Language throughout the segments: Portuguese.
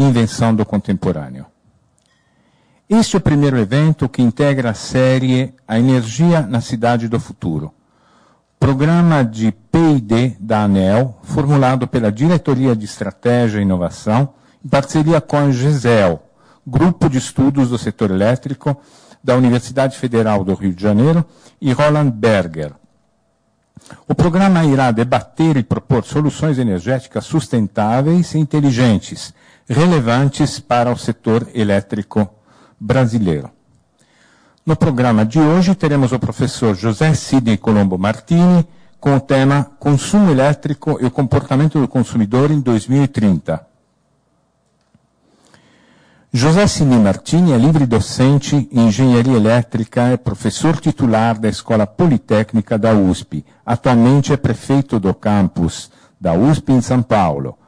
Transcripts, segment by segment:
Invenção do Contemporâneo. Este é o primeiro evento que integra a série A Energia na Cidade do Futuro, programa de P&D da ANEEL, formulado pela Diretoria de Estratégia e Inovação, em parceria com a GESEL, Grupo de Estudos do Setor Elétrico da Universidade Federal do Rio de Janeiro, e Roland Berger. O programa irá debater e propor soluções energéticas sustentáveis e inteligentes, relevantes para o setor elétrico brasileiro. No programa de hoje, teremos o professor José Sidney Colombo Martini, com o tema Consumo Elétrico e o Comportamento do Consumidor em 2030. José Sidney Martini é livre docente em Engenharia Elétrica, é professor titular da Escola Politécnica da USP. Atualmente é prefeito do campus da USP em São Paulo.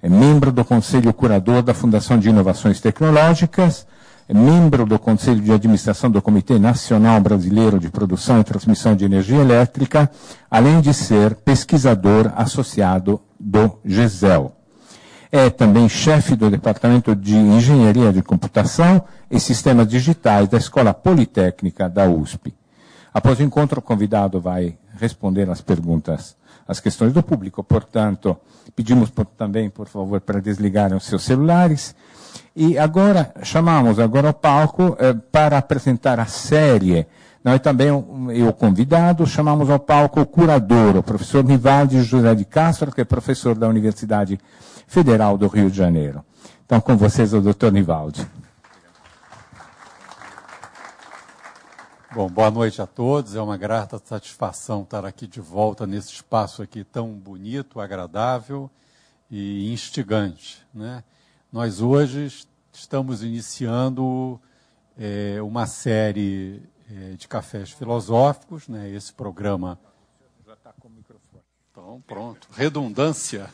É membro do Conselho Curador da Fundação de Inovações Tecnológicas, é membro do Conselho de Administração do Comitê Nacional Brasileiro de Produção e Transmissão de Energia Elétrica, além de ser pesquisador associado do GESEL. É também chefe do Departamento de Engenharia de Computação e Sistemas Digitais da Escola Politécnica da USP. Após o encontro, o convidado vai responder às perguntas, às questões do público. Portanto, pedimos também, por favor, para desligarem os seus celulares. E agora, chamamos agora ao palco para apresentar a série. Nós também, o convidado, chamamos ao palco o curador, o professor Nivaldi José de Castro, que é professor da Universidade Federal do Rio de Janeiro. Então, com vocês, o doutor Nivaldi. Bom, boa noite a todos. É uma grata satisfação estar aqui de volta nesse espaço aqui tão bonito, agradável e instigante, né? Nós hoje estamos iniciando uma série de cafés filosóficos, né? Esse programa... Já está com o microfone. Então, pronto. Redundância.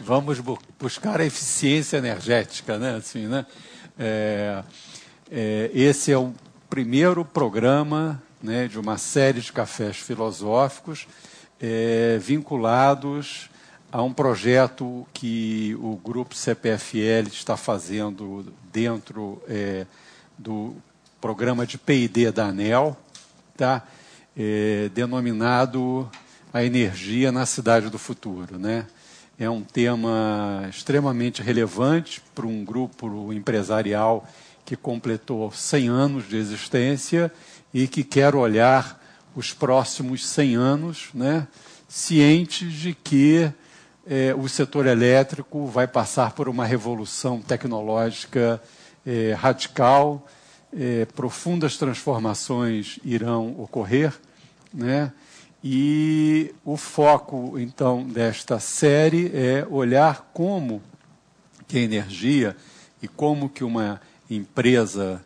Vamos buscar a eficiência energética, né? Assim, né? Esse é o primeiro programa, né, de uma série de cafés filosóficos vinculados a um projeto que o Grupo CPFL está fazendo dentro do programa de P&D da ANEEL, tá? Denominado A Energia na Cidade do Futuro, né? É um tema extremamente relevante para um grupo empresarial que completou 100 anos de existência e que quer olhar os próximos 100 anos, né, cientes de que o setor elétrico vai passar por uma revolução tecnológica radical, profundas transformações irão ocorrer, né, e o foco, então, desta série é olhar como que a energia e como que uma empresa,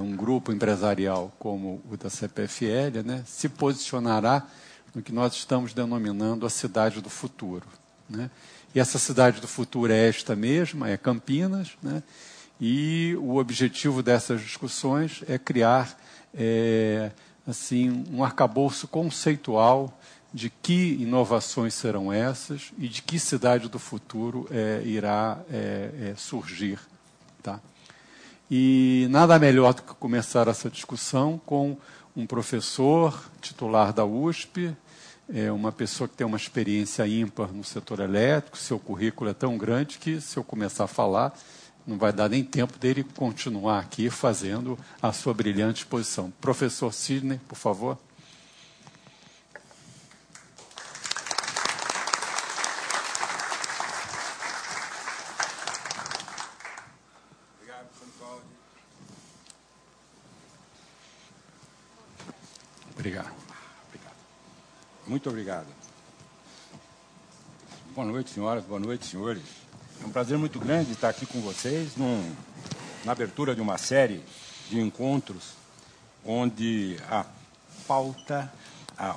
um grupo empresarial como o da CPFL, né, se posicionará no que nós estamos denominando a cidade do futuro, né? E essa cidade do futuro é esta mesma, é Campinas, né? E o objetivo dessas discussões é criar assim, um arcabouço conceitual de que inovações serão essas e de que cidade do futuro irá surgir, tá? E nada melhor do que começar essa discussão com um professor titular da USP, uma pessoa que tem uma experiência ímpar no setor elétrico. Seu currículo é tão grande que, se eu começar a falar, não vai dar nem tempo dele continuar aqui fazendo a sua brilhante exposição. Professor Sidney, por favor. Obrigado. Muito obrigado. Boa noite, senhoras, boa noite, senhores. É um prazer muito grande estar aqui com vocês na abertura de uma série de encontros onde a pauta,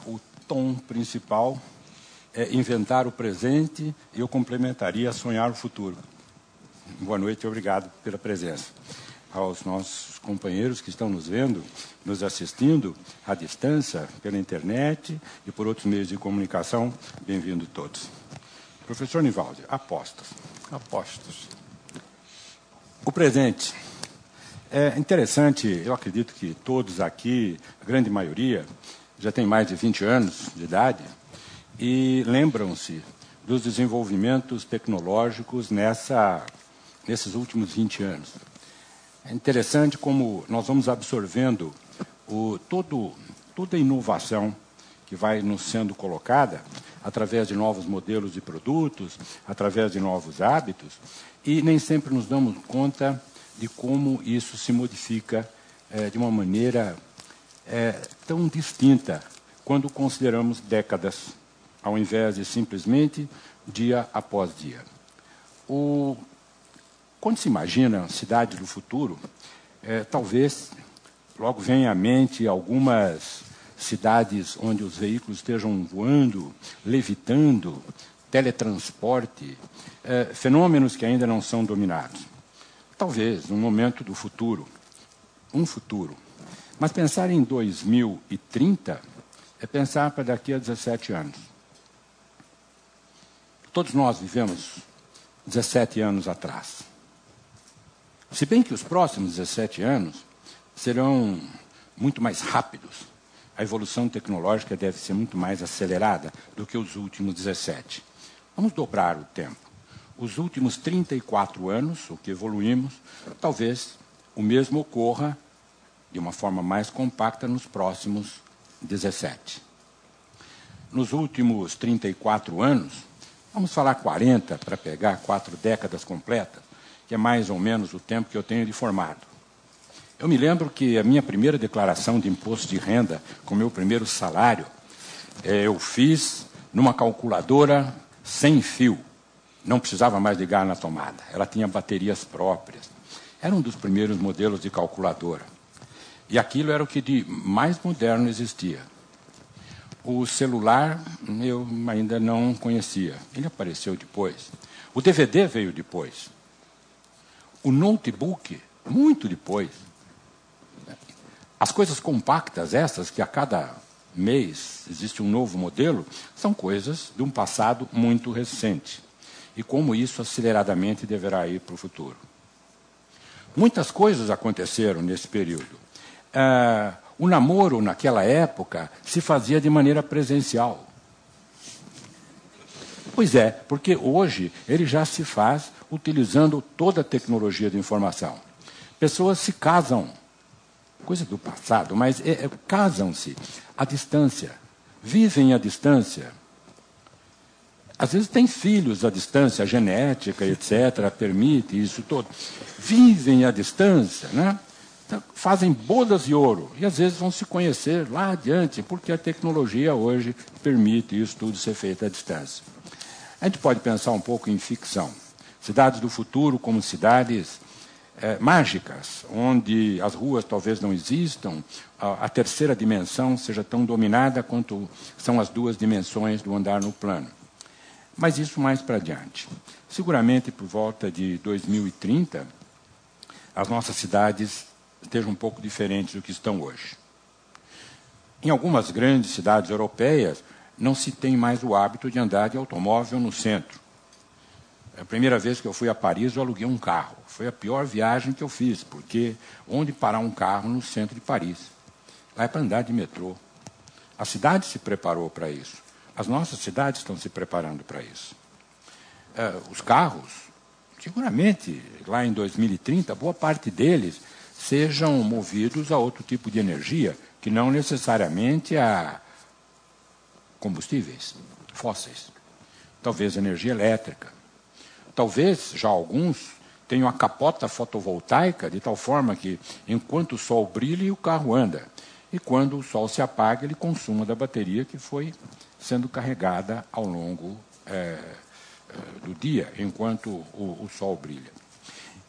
o tom principal é inventar o presente e eu complementaria sonhar o futuro. Boa noite e obrigado pela presença. Aos nossos companheiros que estão nos vendo, nos assistindo à distância, pela internet e por outros meios de comunicação, bem-vindos todos. Professor Nivaldi, apostas. Apostas. O presente. É interessante, eu acredito que todos aqui, a grande maioria, já tem mais de 20 anos de idade e lembram-se dos desenvolvimentos tecnológicos nesses últimos 20 anos. É interessante como nós vamos absorvendo toda a inovação que vai nos sendo colocada através de novos modelos de produtos, através de novos hábitos, e nem sempre nos damos conta de como isso se modifica de uma maneira tão distinta quando consideramos décadas, ao invés de simplesmente dia após dia. Quando se imagina a cidade do futuro, talvez logo venha à mente algumas cidades onde os veículos estejam voando, levitando, teletransporte, fenômenos que ainda não são dominados. Talvez, no momento do futuro, um futuro. Mas pensar em 2030 é pensar para daqui a 17 anos. Todos nós vivemos 17 anos atrás. Se bem que os próximos 17 anos serão muito mais rápidos. A evolução tecnológica deve ser muito mais acelerada do que os últimos 17. Vamos dobrar o tempo. Os últimos 34 anos, o que evoluímos, talvez o mesmo ocorra de uma forma mais compacta nos próximos 17. Nos últimos 34 anos, vamos falar 40 para pegar 4 décadas completas, que é mais ou menos o tempo que eu tenho de formado. Eu me lembro que a minha primeira declaração de imposto de renda, com o meu primeiro salário, eu fiz numa calculadora sem fio. Não precisava mais ligar na tomada. Ela tinha baterias próprias. Era um dos primeiros modelos de calculadora. E aquilo era o que de mais moderno existia. O celular eu ainda não conhecia. Ele apareceu depois. O DVD veio depois. O notebook, muito depois. As coisas compactas, essas que a cada mês existe um novo modelo, são coisas de um passado muito recente. E como isso aceleradamente deverá ir para o futuro. Muitas coisas aconteceram nesse período. O namoro, naquela época, se fazia de maneira presencial. Pois é, porque hoje ele já se faz utilizando toda a tecnologia de informação. Pessoas se casam, coisa do passado, mas casam-se à distância, vivem à distância. Às vezes têm filhos à distância, a genética, etc., permite isso todo. Vivem à distância, né? Então, fazem bodas de ouro, e às vezes vão se conhecer lá adiante, porque a tecnologia hoje permite isso tudo ser feito à distância. A gente pode pensar um pouco em ficção. Cidades do futuro como cidades mágicas, onde as ruas talvez não existam, a terceira dimensão seja tão dominada quanto são as duas dimensões do andar no plano. Mas isso mais para adiante. Seguramente, por volta de 2030, as nossas cidades estejam um pouco diferentes do que estão hoje. Em algumas grandes cidades europeias, não se tem mais o hábito de andar de automóvel no centro. A primeira vez que eu fui a Paris, eu aluguei um carro. Foi a pior viagem que eu fiz, porque onde parar um carro no centro de Paris? Lá é para andar de metrô. A cidade se preparou para isso. As nossas cidades estão se preparando para isso. Os carros, seguramente, lá em 2030, boa parte deles sejam movidos a outro tipo de energia, que não necessariamente a combustíveis fósseis. Talvez energia elétrica. Talvez já alguns tenham a capota fotovoltaica de tal forma que, enquanto o sol brilha, o carro anda. E quando o sol se apaga, ele consuma da bateria que foi sendo carregada ao longo do dia, enquanto o sol brilha.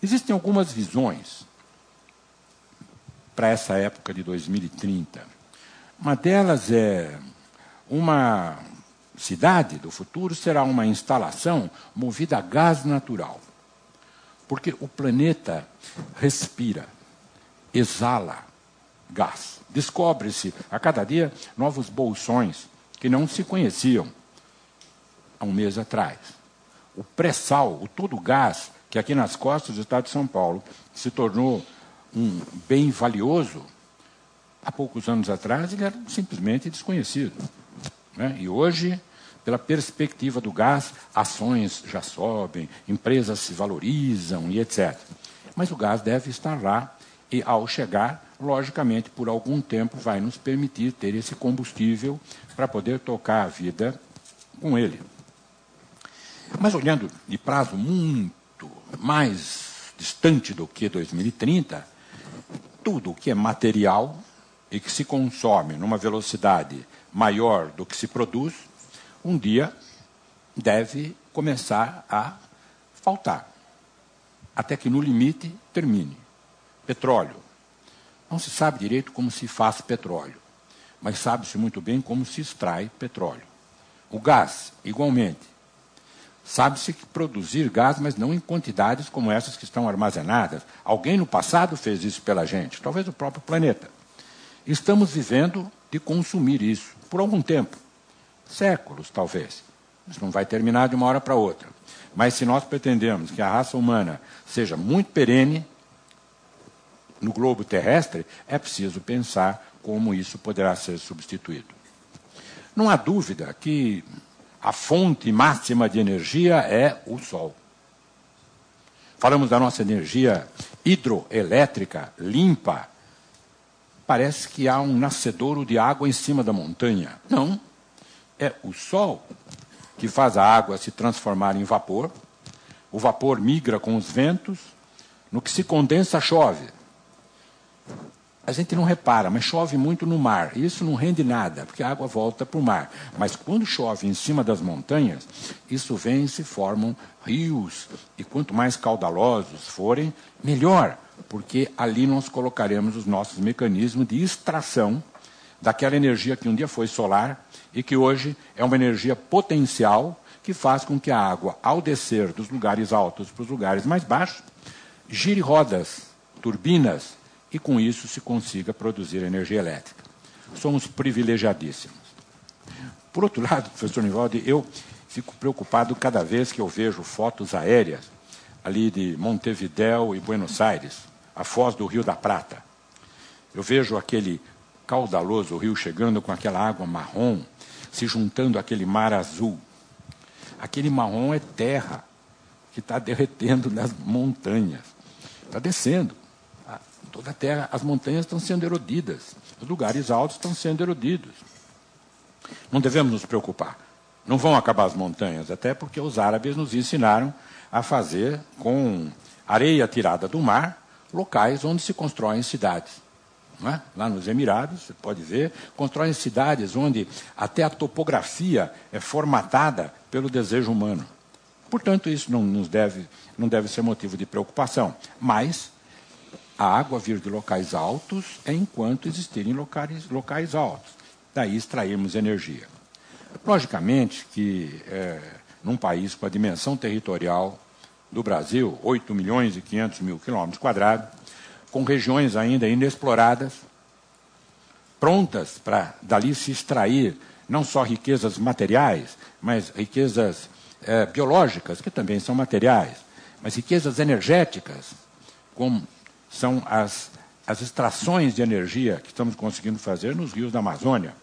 Existem algumas visões para essa época de 2030. Uma delas é uma cidade do futuro será uma instalação movida a gás natural. Porque o planeta respira, exala gás. Descobre-se a cada dia novos bolsões que não se conheciam há um mês atrás. O pré-sal, o todo gás que aqui nas costas do Estado de São Paulo se tornou um bem valioso, há poucos anos atrás ele era simplesmente desconhecido, né? E hoje, pela perspectiva do gás, ações já sobem, empresas se valorizam e etc. Mas o gás deve estar lá e, ao chegar, logicamente, por algum tempo, vai nos permitir ter esse combustível para poder tocar a vida com ele. Mas olhando de prazo muito mais distante do que 2030, tudo o que é material e que se consome numa velocidade maior do que se produz, um dia deve começar a faltar, até que no limite termine. Petróleo. Não se sabe direito como se faz petróleo, mas sabe-se muito bem como se extrai petróleo. O gás, igualmente. Sabe-se que produzir gás, mas não em quantidades como essas que estão armazenadas. Alguém no passado fez isso pela gente, talvez o próprio planeta. Estamos vivendo de consumir isso por algum tempo, séculos talvez. Isso não vai terminar de uma hora para outra. Mas se nós pretendemos que a raça humana seja muito perene no globo terrestre, é preciso pensar como isso poderá ser substituído. Não há dúvida que a fonte máxima de energia é o Sol. Falamos da nossa energia hidroelétrica, limpa. Parece que há um nascedouro de água em cima da montanha. Não. É o Sol que faz a água se transformar em vapor. O vapor migra com os ventos. No que se condensa, chove. A gente não repara, mas chove muito no mar. E isso não rende nada, porque a água volta para o mar. Mas quando chove em cima das montanhas, isso vem e se formam rios. E quanto mais caudalosos forem, melhor, porque ali nós colocaremos os nossos mecanismos de extração daquela energia que um dia foi solar e que hoje é uma energia potencial que faz com que a água, ao descer dos lugares altos para os lugares mais baixos, gire rodas, turbinas, e com isso se consiga produzir energia elétrica. Somos privilegiadíssimos. Por outro lado, professor Nivaldo, eu fico preocupado cada vez que eu vejo fotos aéreas ali de Montevidéu e Buenos Aires, a foz do Rio da Prata. Eu vejo aquele caudaloso rio chegando com aquela água marrom, se juntando àquele mar azul. Aquele marrom é terra que está derretendo nas montanhas. Está descendo. Toda a terra, as montanhas estão sendo erodidas. Os lugares altos estão sendo erodidos. Não devemos nos preocupar. Não vão acabar as montanhas, até porque os árabes nos ensinaram a fazer, com areia tirada do mar, locais onde se constroem cidades. Não é? Lá nos Emirados, você pode ver, constroem cidades onde até a topografia é formatada pelo desejo humano. Portanto, isso não deve ser motivo de preocupação. Mas a água vir de locais altos é enquanto existirem locais altos. Daí extrairmos energia. Logicamente que, num país com a dimensão territorial do Brasil, 8 milhões e 500 mil quilômetros quadrados, com regiões ainda inexploradas, prontas para dali se extrair não só riquezas materiais, mas riquezas biológicas, que também são materiais, mas riquezas energéticas, como são as extrações de energia que estamos conseguindo fazer nos rios da Amazônia.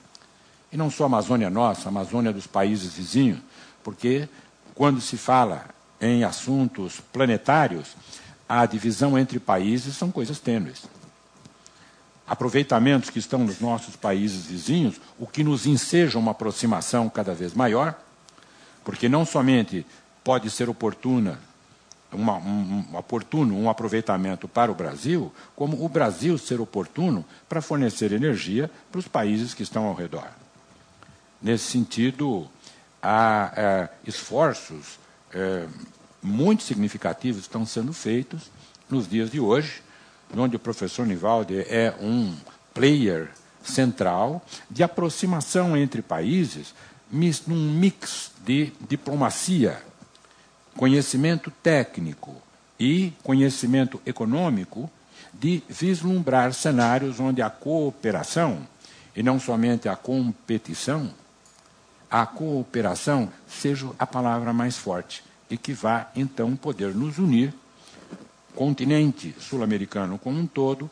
E não só a Amazônia nossa, a Amazônia dos países vizinhos, porque quando se fala em assuntos planetários, a divisão entre países são coisas tênues. Aproveitamentos que estão nos nossos países vizinhos, o que nos enseja uma aproximação cada vez maior, porque não somente pode ser oportuno um aproveitamento para o Brasil, como o Brasil ser oportuno para fornecer energia para os países que estão ao redor. Nesse sentido, há esforços muito significativos que estão sendo feitos nos dias de hoje, onde o professor Nivaldo é um player central de aproximação entre países, num mix de diplomacia, conhecimento técnico e conhecimento econômico, de vislumbrar cenários onde a cooperação, e não somente a competição, a cooperação seja a palavra mais forte. e que vai, então, poder nos unir, continente sul-americano como um todo,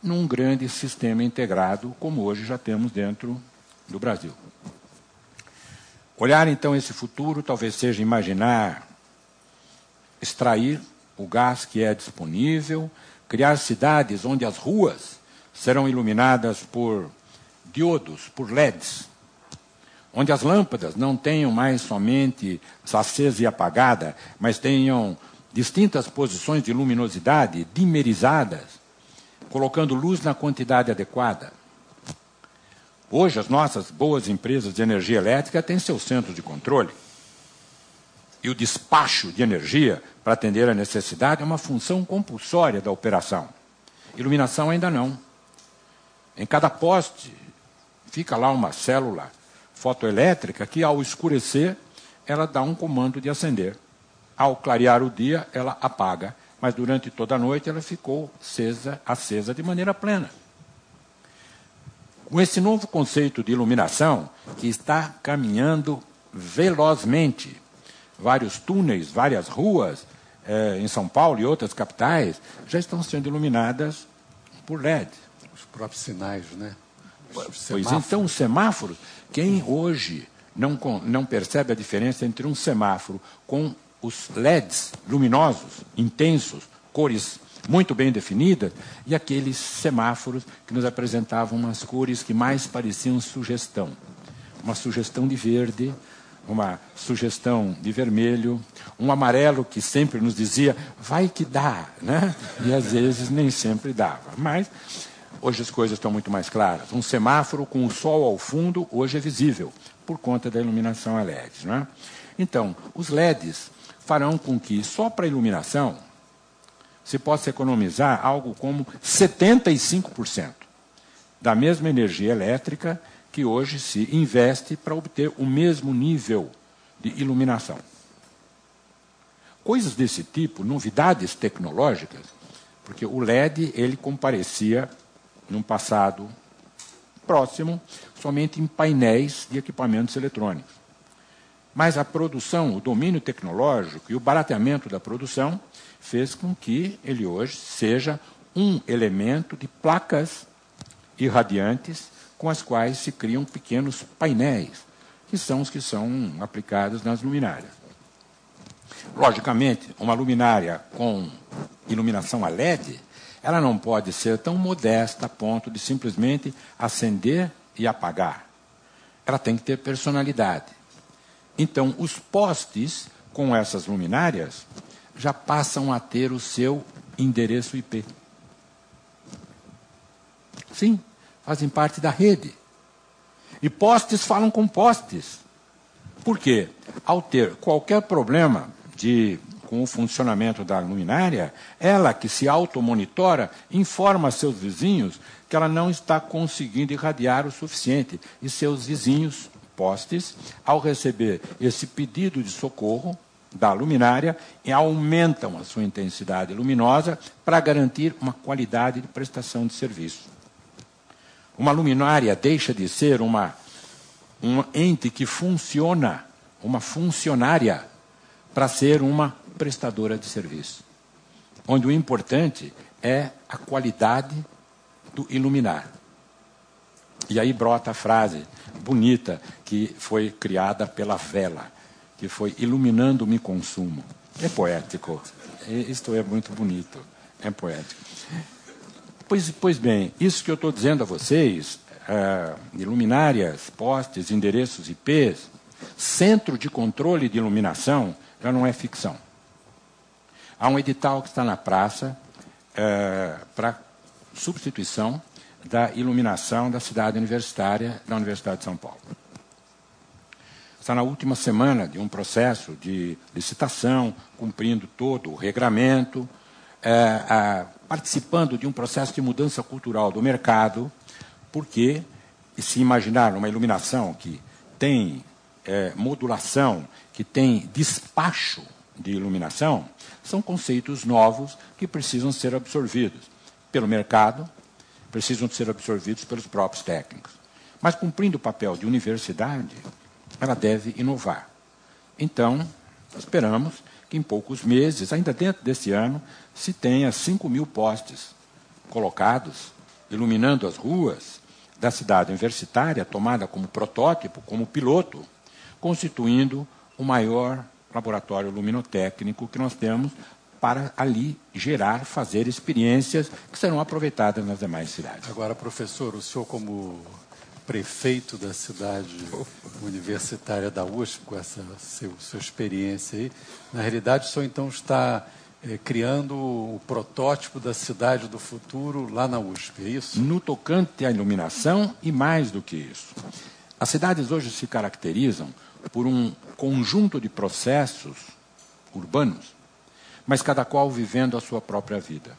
num grande sistema integrado, como hoje já temos dentro do Brasil. Olhar, então, esse futuro talvez seja imaginar extrair o gás que é disponível, criar cidades onde as ruas serão iluminadas por diodos, por LEDs, onde as lâmpadas não tenham mais somente acesa e apagada, mas tenham distintas posições de luminosidade dimerizadas, colocando luz na quantidade adequada. Hoje, as nossas boas empresas de energia elétrica têm seus centros de controle. E o despacho de energia para atender a necessidade é uma função compulsória da operação. Iluminação ainda não. Em cada poste fica lá uma célula fotoelétrica que, ao escurecer, ela dá um comando de acender. Ao clarear o dia, ela apaga, mas durante toda a noite ela ficou acesa de maneira plena. Com esse novo conceito de iluminação, que está caminhando velozmente, vários túneis, várias ruas em São Paulo e outras capitais já estão sendo iluminadas por LED. Os próprios sinais, né? Pois então, os semáforos, quem hoje não percebe a diferença entre um semáforo com os LEDs luminosos, intensos, cores muito bem definidas, e aqueles semáforos que nos apresentavam umas cores que mais pareciam sugestão. Uma sugestão de verde, uma sugestão de vermelho, um amarelo que sempre nos dizia, vai que dá, né? E às vezes nem sempre dava. Mas hoje as coisas estão muito mais claras. Um semáforo com o sol ao fundo hoje é visível, por conta da iluminação a LED. Né? Então, os LEDs farão com que, só para a iluminação, se possa economizar algo como 75% da mesma energia elétrica que hoje se investe para obter o mesmo nível de iluminação. Coisas desse tipo, novidades tecnológicas, porque o LED ele comparecia, num passado próximo, somente em painéis de equipamentos eletrônicos. Mas a produção, o domínio tecnológico e o barateamento da produção fez com que ele hoje seja um elemento de placas irradiantes com as quais se criam pequenos painéis, que são os que são aplicados nas luminárias. Logicamente, uma luminária com iluminação a LED, ela não pode ser tão modesta a ponto de simplesmente acender e apagar. Ela tem que ter personalidade. Então, os postes com essas luminárias já passam a ter o seu endereço IP. Sim, fazem parte da rede. E postes falam com postes. Por quê? Ao ter qualquer problema com o funcionamento da luminária, ela que se automonitora informa seus vizinhos que ela não está conseguindo irradiar o suficiente. E seus vizinhos, postes, ao receber esse pedido de socorro da luminária, aumentam a sua intensidade luminosa para garantir uma qualidade de prestação de serviço. Uma luminária deixa de ser um ente que funciona, uma funcionária, para ser uma prestadora de serviço, onde o importante é a qualidade do iluminar. E aí brota a frase bonita que foi criada pela vela, que foi iluminando me consumo. É poético. Isto é muito bonito. É poético. Pois bem, isso que eu estou dizendo a vocês, luminárias, postes, endereços IPs, centro de controle de iluminação, já não é ficção. Há um edital que está na praça para substituição da iluminação da cidade universitária da Universidade de São Paulo. Está na última semana de um processo de licitação, cumprindo todo o regramento, participando de um processo de mudança cultural do mercado, porque se imaginar uma iluminação que tem modulação, que tem despacho de iluminação, são conceitos novos que precisam ser absorvidos pelo mercado, precisam ser absorvidos pelos próprios técnicos. Mas, cumprindo o papel de universidade, ela deve inovar. Então, esperamos que em poucos meses, ainda dentro desse ano, se tenha 5.000 postes colocados, iluminando as ruas da cidade universitária, tomada como protótipo, como piloto, constituindo o maior laboratório luminotécnico que nós temos para ali gerar, fazer experiências que serão aproveitadas nas demais cidades. Agora, professor, o senhor como prefeito da cidade universitária da USP, com essa sua experiência aí, na realidade o senhor então está criando o protótipo da cidade do futuro lá na USP, é isso? No tocante à iluminação e mais do que isso. As cidades hoje se caracterizam por um conjunto de processos urbanos, mas cada qual vivendo a sua própria vida.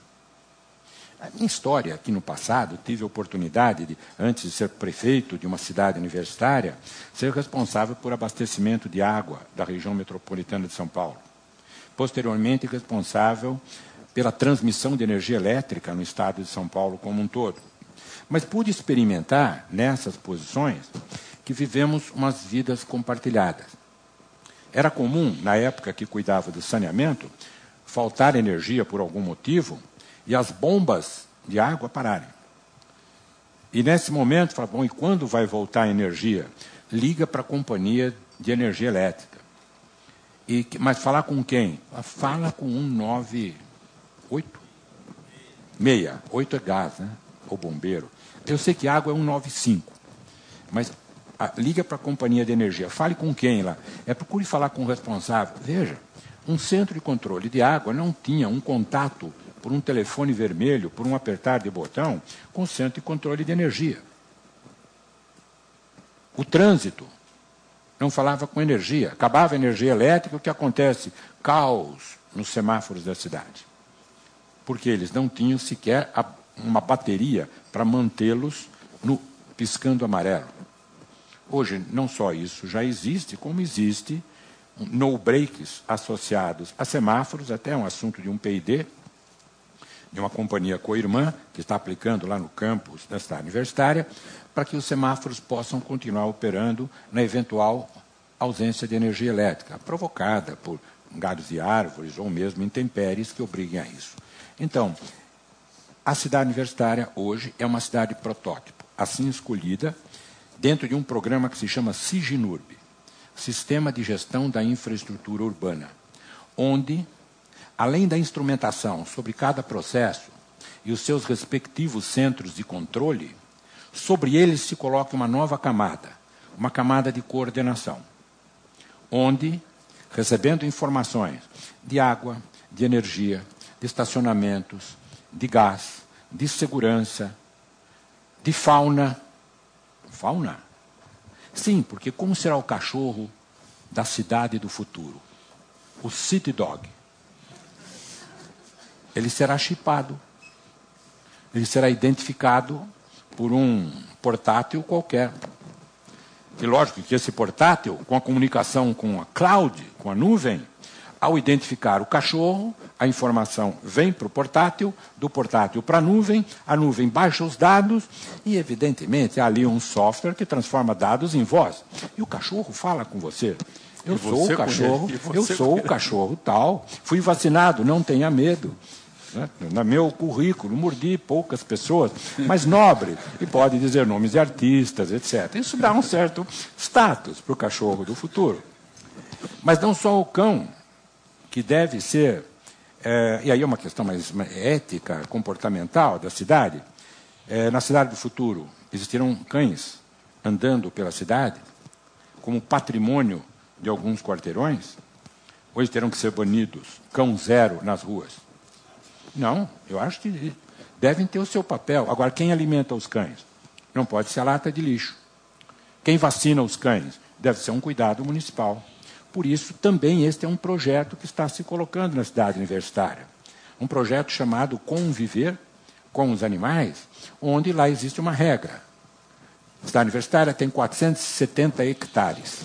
A minha história, aqui no passado, tive a oportunidade de, antes de ser prefeito de uma cidade universitária, ser responsável por abastecimento de água da região metropolitana de São Paulo. Posteriormente, responsável pela transmissão de energia elétrica no estado de São Paulo como um todo. Mas pude experimentar, nessas posições, que vivemos umas vidas compartilhadas. Era comum, na época que cuidava do saneamento, faltar energia por algum motivo e as bombas de água pararem. E nesse momento, fala, bom, e quando vai voltar a energia? Liga para a companhia de energia elétrica. Mas falar com quem? Fala com 198. 8 é gás, né? Ou bombeiro. Eu sei que água é 195. Mas liga para a companhia de energia. Fale com quem lá? Procure falar com o responsável. Veja, um centro de controle de água não tinha um contato por um telefone vermelho, por um apertar de botão, com o centro de controle de energia. O trânsito não falava com energia. Acabava a energia elétrica, o que acontece? Caos nos semáforos da cidade. Porque eles não tinham sequer uma bateria para mantê-los piscando amarelo. Hoje, não só isso já existe, como existe no-breaks associados a semáforos, até um assunto de um P&D, de uma companhia co-irmã, que está aplicando lá no campus da cidade universitária, para que os semáforos possam continuar operando na eventual ausência de energia elétrica, provocada por galhos de árvores ou mesmo intempéries que obriguem a isso. Então, a cidade universitária hoje é uma cidade protótipo, assim escolhida, dentro de um programa que se chama SIGINURB, Sistema de Gestão da Infraestrutura Urbana, onde, além da instrumentação sobre cada processo e os seus respectivos centros de controle, sobre eles se coloca uma nova camada, uma camada de coordenação, onde, recebendo informações de água, de energia, de estacionamentos, de gás, de segurança, de fauna. Fauna? Sim, porque como será o cachorro da cidade do futuro? O City Dog. Ele será chipado. Ele será identificado por um portátil qualquer. E lógico que esse portátil, com a comunicação com a cloud, com a nuvem, ao identificar o cachorro, a informação vem para o portátil, do portátil para a nuvem baixa os dados e, evidentemente, há ali um software que transforma dados em voz. E o cachorro fala com você. Eu sou o cachorro tal, fui vacinado, não tenha medo. No meu currículo, mordi poucas pessoas, mas nobre, e pode dizer nomes de artistas, etc. Isso dá um certo status para o cachorro do futuro. Mas não só o cão, que deve ser, e aí é uma questão mais ética, comportamental da cidade. Na cidade do futuro, existirão cães andando pela cidade, como patrimônio de alguns quarteirões? Hoje terão que ser banidos, cão zero nas ruas. Não, eu acho que devem ter o seu papel. Agora, quem alimenta os cães? Não pode ser a lata de lixo. Quem vacina os cães? Deve ser um cuidado municipal. Por isso, também este é um projeto que está se colocando na cidade universitária. Um projeto chamado Conviver com os Animais, onde lá existe uma regra. A cidade universitária tem 470 hectares.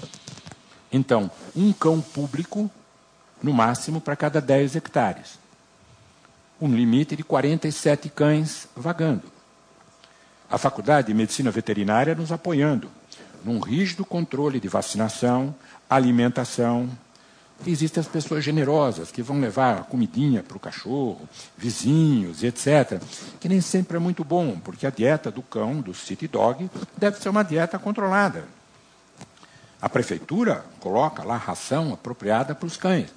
Então, um cão público, no máximo, para cada 10 hectares. Um limite de 47 cães vagando. A Faculdade de Medicina Veterinária nos apoiando num rígido controle de vacinação, alimentação, Existem as pessoas generosas, que vão levar a comidinha para o cachorro, vizinhos, etc., que nem sempre é muito bom, porque a dieta do cão, do city dog, deve ser uma dieta controlada. A prefeitura coloca lá ração apropriada para os cães.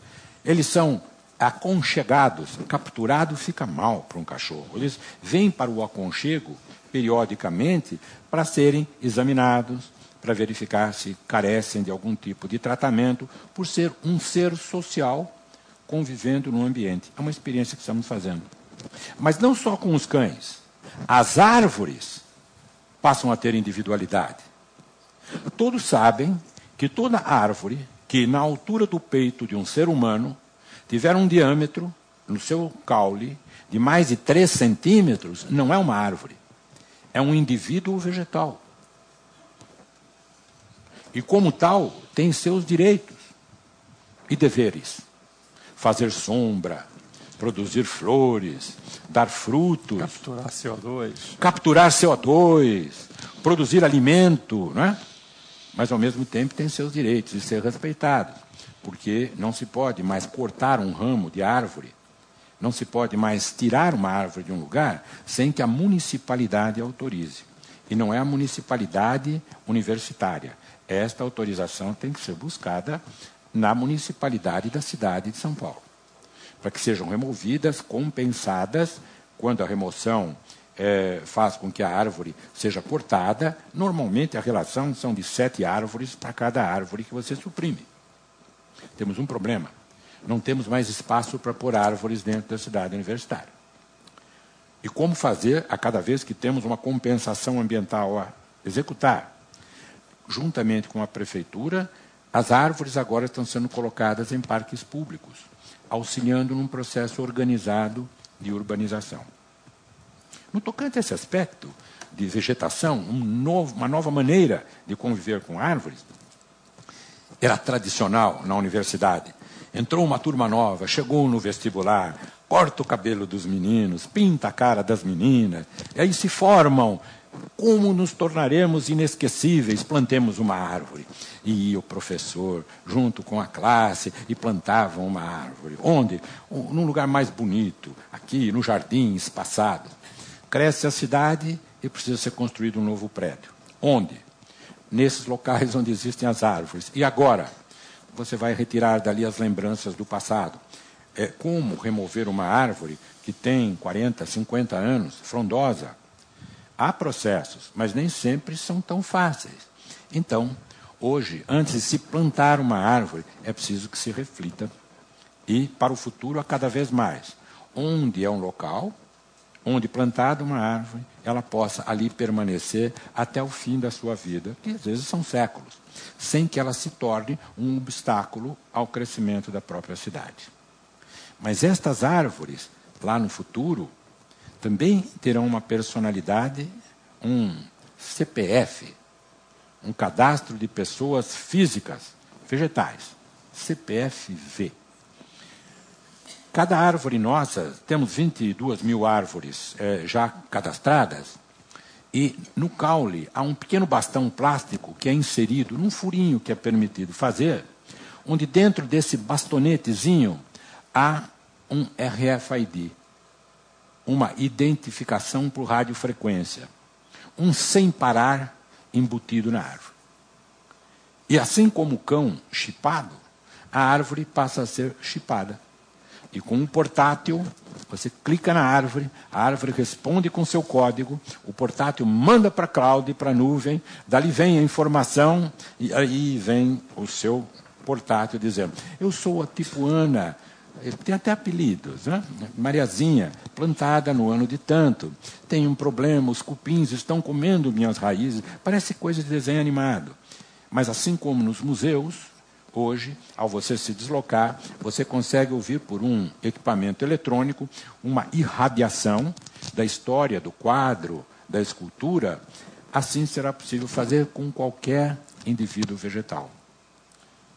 Eles são aconchegados, capturado fica mal para um cachorro. Eles vêm para o aconchego, periodicamente, para serem examinados, para verificar se carecem de algum tipo de tratamento, por ser um ser social convivendo no ambiente. É uma experiência que estamos fazendo. Mas não só com os cães. As árvores passam a ter individualidade. Todos sabem que toda árvore que, na altura do peito de um ser humano, tiver um diâmetro, no seu caule, de mais de 3 centímetros, não é uma árvore. É um indivíduo vegetal. E, como tal, tem seus direitos e deveres. Fazer sombra, produzir flores, dar frutos. Capturar CO2, produzir alimento, não é? Mas, ao mesmo tempo, tem seus direitos de ser respeitados. Porque não se pode mais cortar um ramo de árvore, não se pode mais tirar uma árvore de um lugar sem que a municipalidade autorize. E não é a municipalidade universitária. Esta autorização tem que ser buscada na municipalidade da cidade de São Paulo, para que sejam removidas, compensadas, quando a remoção faz com que a árvore seja cortada. Normalmente a relação são de 7 árvores para cada árvore que você suprime. Temos um problema. Não temos mais espaço para pôr árvores dentro da cidade universitária. E como fazer a cada vez que temos uma compensação ambiental a executar? Juntamente com a prefeitura, as árvores agora estão sendo colocadas em parques públicos, auxiliando num processo organizado de urbanização. No tocante a esse aspecto de vegetação, uma nova maneira de conviver com árvores, era tradicional na universidade. Entrou uma turma nova, chegou no vestibular, corta o cabelo dos meninos, pinta a cara das meninas, e aí se formam. Como nos tornaremos inesquecíveis? Plantemos uma árvore. E ia o professor, junto com a classe, e plantavam uma árvore. Onde? Num lugar mais bonito, aqui, no jardim espaçado. Cresce a cidade e precisa ser construído um novo prédio. Onde? Nesses locais onde existem as árvores. E agora? Você vai retirar dali as lembranças do passado. Como remover uma árvore que tem 40, 50 anos, frondosa? Há processos, mas nem sempre são tão fáceis. Então, hoje, antes de se plantar uma árvore, é preciso que se reflita. E, para o futuro, a cada vez mais. Onde é um local, onde plantada uma árvore, ela possa ali permanecer até o fim da sua vida, que às vezes são séculos, sem que ela se torne um obstáculo ao crescimento da própria cidade. Mas estas árvores, lá no futuro, também terão uma personalidade, um CPF, um cadastro de pessoas físicas, vegetais, CPF-V. Cada árvore nossa, temos 22 mil árvores já cadastradas, e no caule há um pequeno bastão plástico que é inserido num furinho que é permitido fazer, onde dentro desse bastonetezinho há um RFID, uma identificação por radiofrequência, um sem parar embutido na árvore. E assim como o cão chipado, a árvore passa a ser chipada. E com um portátil, você clica na árvore, a árvore responde com seu código, o portátil manda para a cloud, para a nuvem, dali vem a informação, e aí vem o seu portátil dizendo: eu sou a tipuana, tem até apelidos, né? Mariazinha, plantada no ano de tanto, tem um problema, os cupins estão comendo minhas raízes, parece coisa de desenho animado. Mas assim como nos museus, hoje, ao você se deslocar, você consegue ouvir por um equipamento eletrônico uma irradiação da história, do quadro, da escultura. Assim será possível fazer com qualquer indivíduo vegetal.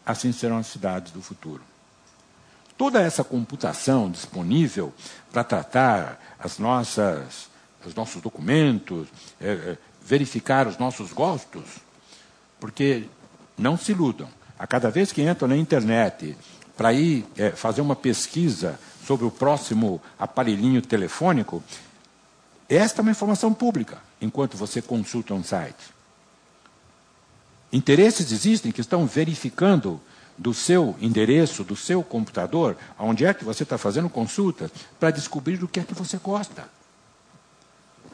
Assim serão as cidades do futuro. Toda essa computação disponível para tratar os nossos documentos, verificar os nossos gostos, porque não se iludam. A cada vez que entram na internet, para ir fazer uma pesquisa sobre o próximo aparelhinho telefônico, esta é uma informação pública, enquanto você consulta um site. Interesses existem que estão verificando do seu endereço, do seu computador, onde é que você está fazendo consultas, para descobrir do que é que você gosta.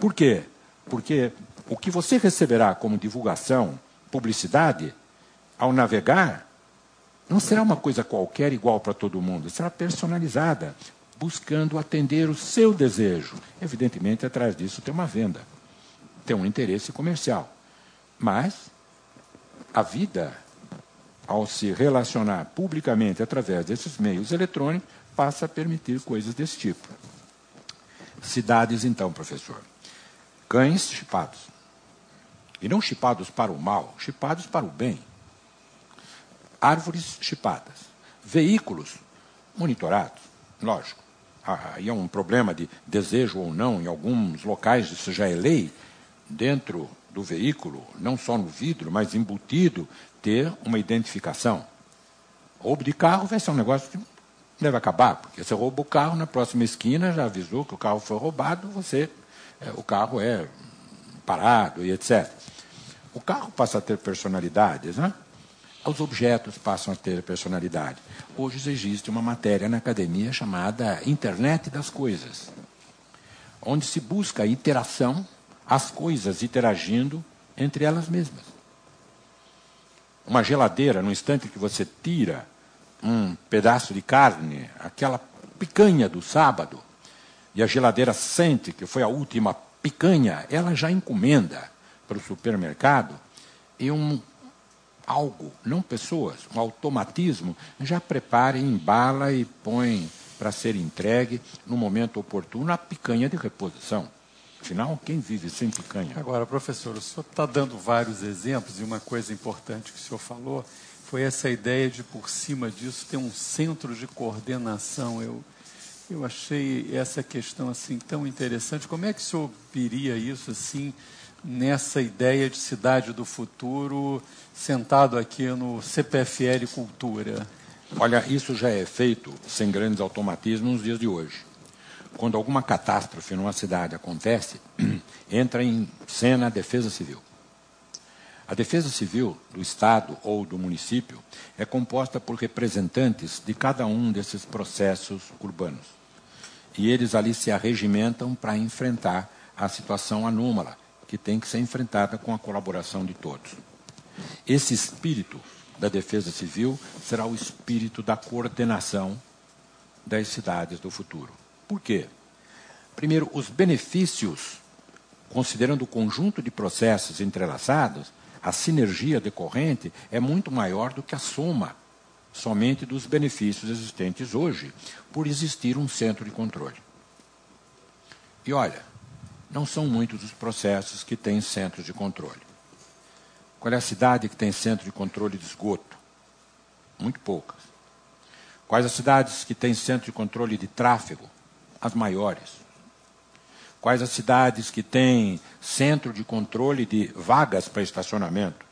Por quê? Porque o que você receberá como divulgação, publicidade, ao navegar, não será uma coisa qualquer igual para todo mundo, será personalizada, buscando atender o seu desejo. Evidentemente, atrás disso tem uma venda, tem um interesse comercial. Mas a vida, ao se relacionar publicamente através desses meios eletrônicos, passa a permitir coisas desse tipo. Cidades, então, professor. Cães chipados. E não chipados para o mal, chipados para o bem. Árvores chipadas. Veículos monitorados, lógico. Aí é um problema de desejo ou não, em alguns locais isso já é lei, dentro do veículo, não só no vidro, mas embutido, ter uma identificação. Roubo de carro vai ser um negócio que deve acabar, porque você rouba o carro, na próxima esquina já avisou que o carro foi roubado, o carro é parado e etc. O carro passa a ter personalidades, né? Os objetos passam a ter personalidade. Hoje existe uma matéria na academia chamada Internet das Coisas, onde se busca a interação, as coisas interagindo entre elas mesmas. Uma geladeira, no instante que você tira um pedaço de carne, aquela picanha do sábado, e a geladeira sente que foi a última picanha, ela já encomenda para o supermercado e algo, não pessoas, um automatismo, já prepara, embala e põe para ser entregue no momento oportuno a picanha de reposição. Afinal, quem vive sem picanha? Agora, professor, o senhor está dando vários exemplos e uma coisa importante que o senhor falou foi essa ideia de, por cima disso, ter um centro de coordenação. Eu achei essa questão assim tão interessante. Como é que o senhor viria isso assim nessa ideia de cidade do futuro, sentado aqui no CPFL Cultura? Olha, isso já é feito sem grandes automatismos nos dias de hoje. Quando alguma catástrofe numa cidade acontece, entra em cena a Defesa Civil. A Defesa Civil do Estado ou do município é composta por representantes de cada um desses processos urbanos. E eles ali se arregimentam para enfrentar a situação anômala, que tem que ser enfrentada com a colaboração de todos. Esse espírito da Defesa Civil será o espírito da coordenação das cidades do futuro. Por quê? Primeiro, os benefícios, considerando o conjunto de processos entrelaçados, a sinergia decorrente é muito maior do que a soma somente dos benefícios existentes hoje, por existir um centro de controle. E olha, não são muitos os processos que têm centros de controle. Qual é a cidade que tem centro de controle de esgoto? Muito poucas. Quais as cidades que têm centro de controle de tráfego? As maiores. Quais as cidades que têm centro de controle de vagas para estacionamento?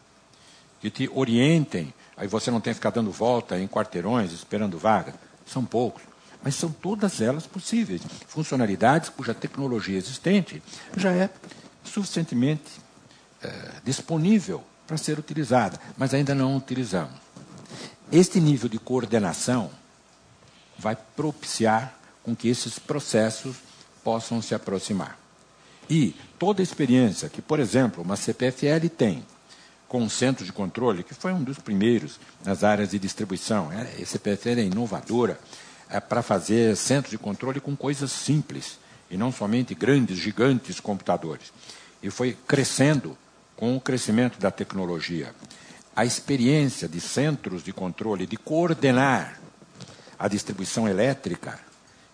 Que te orientem, aí você não tem que ficar dando volta em quarteirões esperando vaga. São poucos. Mas são todas elas possíveis. Funcionalidades cuja tecnologia existente já é suficientemente disponível para ser utilizada, mas ainda não utilizamos. Este nível de coordenação vai propiciar com que esses processos possam se aproximar. E toda a experiência que, por exemplo, uma CPFL tem com um centro de controle, que foi um dos primeiros nas áreas de distribuição, a CPFL é inovadora para fazer centro de controle com coisas simples, e não somente grandes, gigantes computadores. E foi crescendo com o crescimento da tecnologia. A experiência de centros de controle, de coordenar a distribuição elétrica,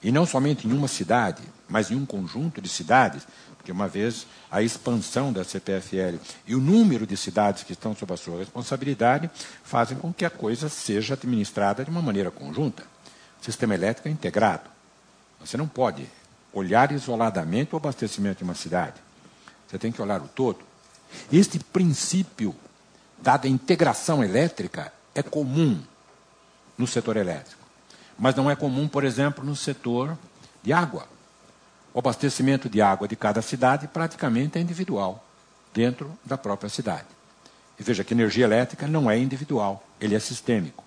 e não somente em uma cidade, mas em um conjunto de cidades, porque uma vez a expansão da CPFL e o número de cidades que estão sob a sua responsabilidade fazem com que a coisa seja administrada de uma maneira conjunta. O sistema elétrico é integrado. Você não pode olhar isoladamente o abastecimento de uma cidade. Você tem que olhar o todo. Este princípio, dada a integração elétrica, é comum no setor elétrico. mas não é comum, por exemplo, no setor de água. O abastecimento de água de cada cidade praticamente é individual, dentro da própria cidade. E veja que energia elétrica não é individual, ele é sistêmico.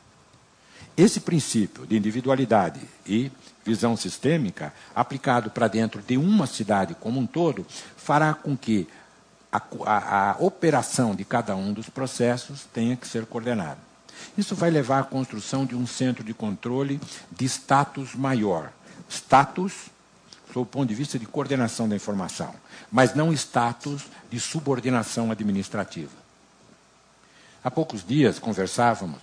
Esse princípio de individualidade e visão sistêmica, aplicado para dentro de uma cidade como um todo, fará com que a operação de cada um dos processos tenha que ser coordenada. Isso vai levar à construção de um centro de controle de status maior. Status, sob o ponto de vista de coordenação da informação, mas não status de subordinação administrativa. Há poucos dias conversávamos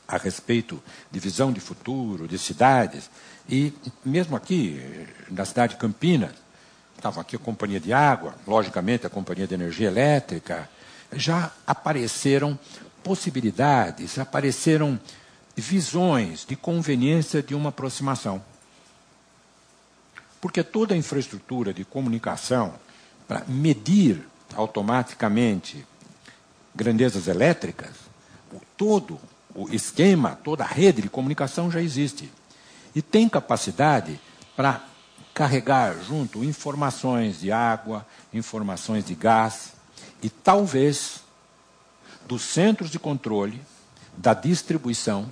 a respeito de visão de futuro, de cidades, e mesmo aqui, na cidade de Campinas, estava aqui a Companhia de Água, logicamente a Companhia de Energia Elétrica, já apareceram possibilidades, apareceram visões de conveniência de uma aproximação. Porque toda a infraestrutura de comunicação, para medir automaticamente grandezas elétricas, todo o esquema, toda a rede de comunicação já existe. E tem capacidade para carregar junto informações de água, informações de gás, e talvez dos centros de controle, da distribuição,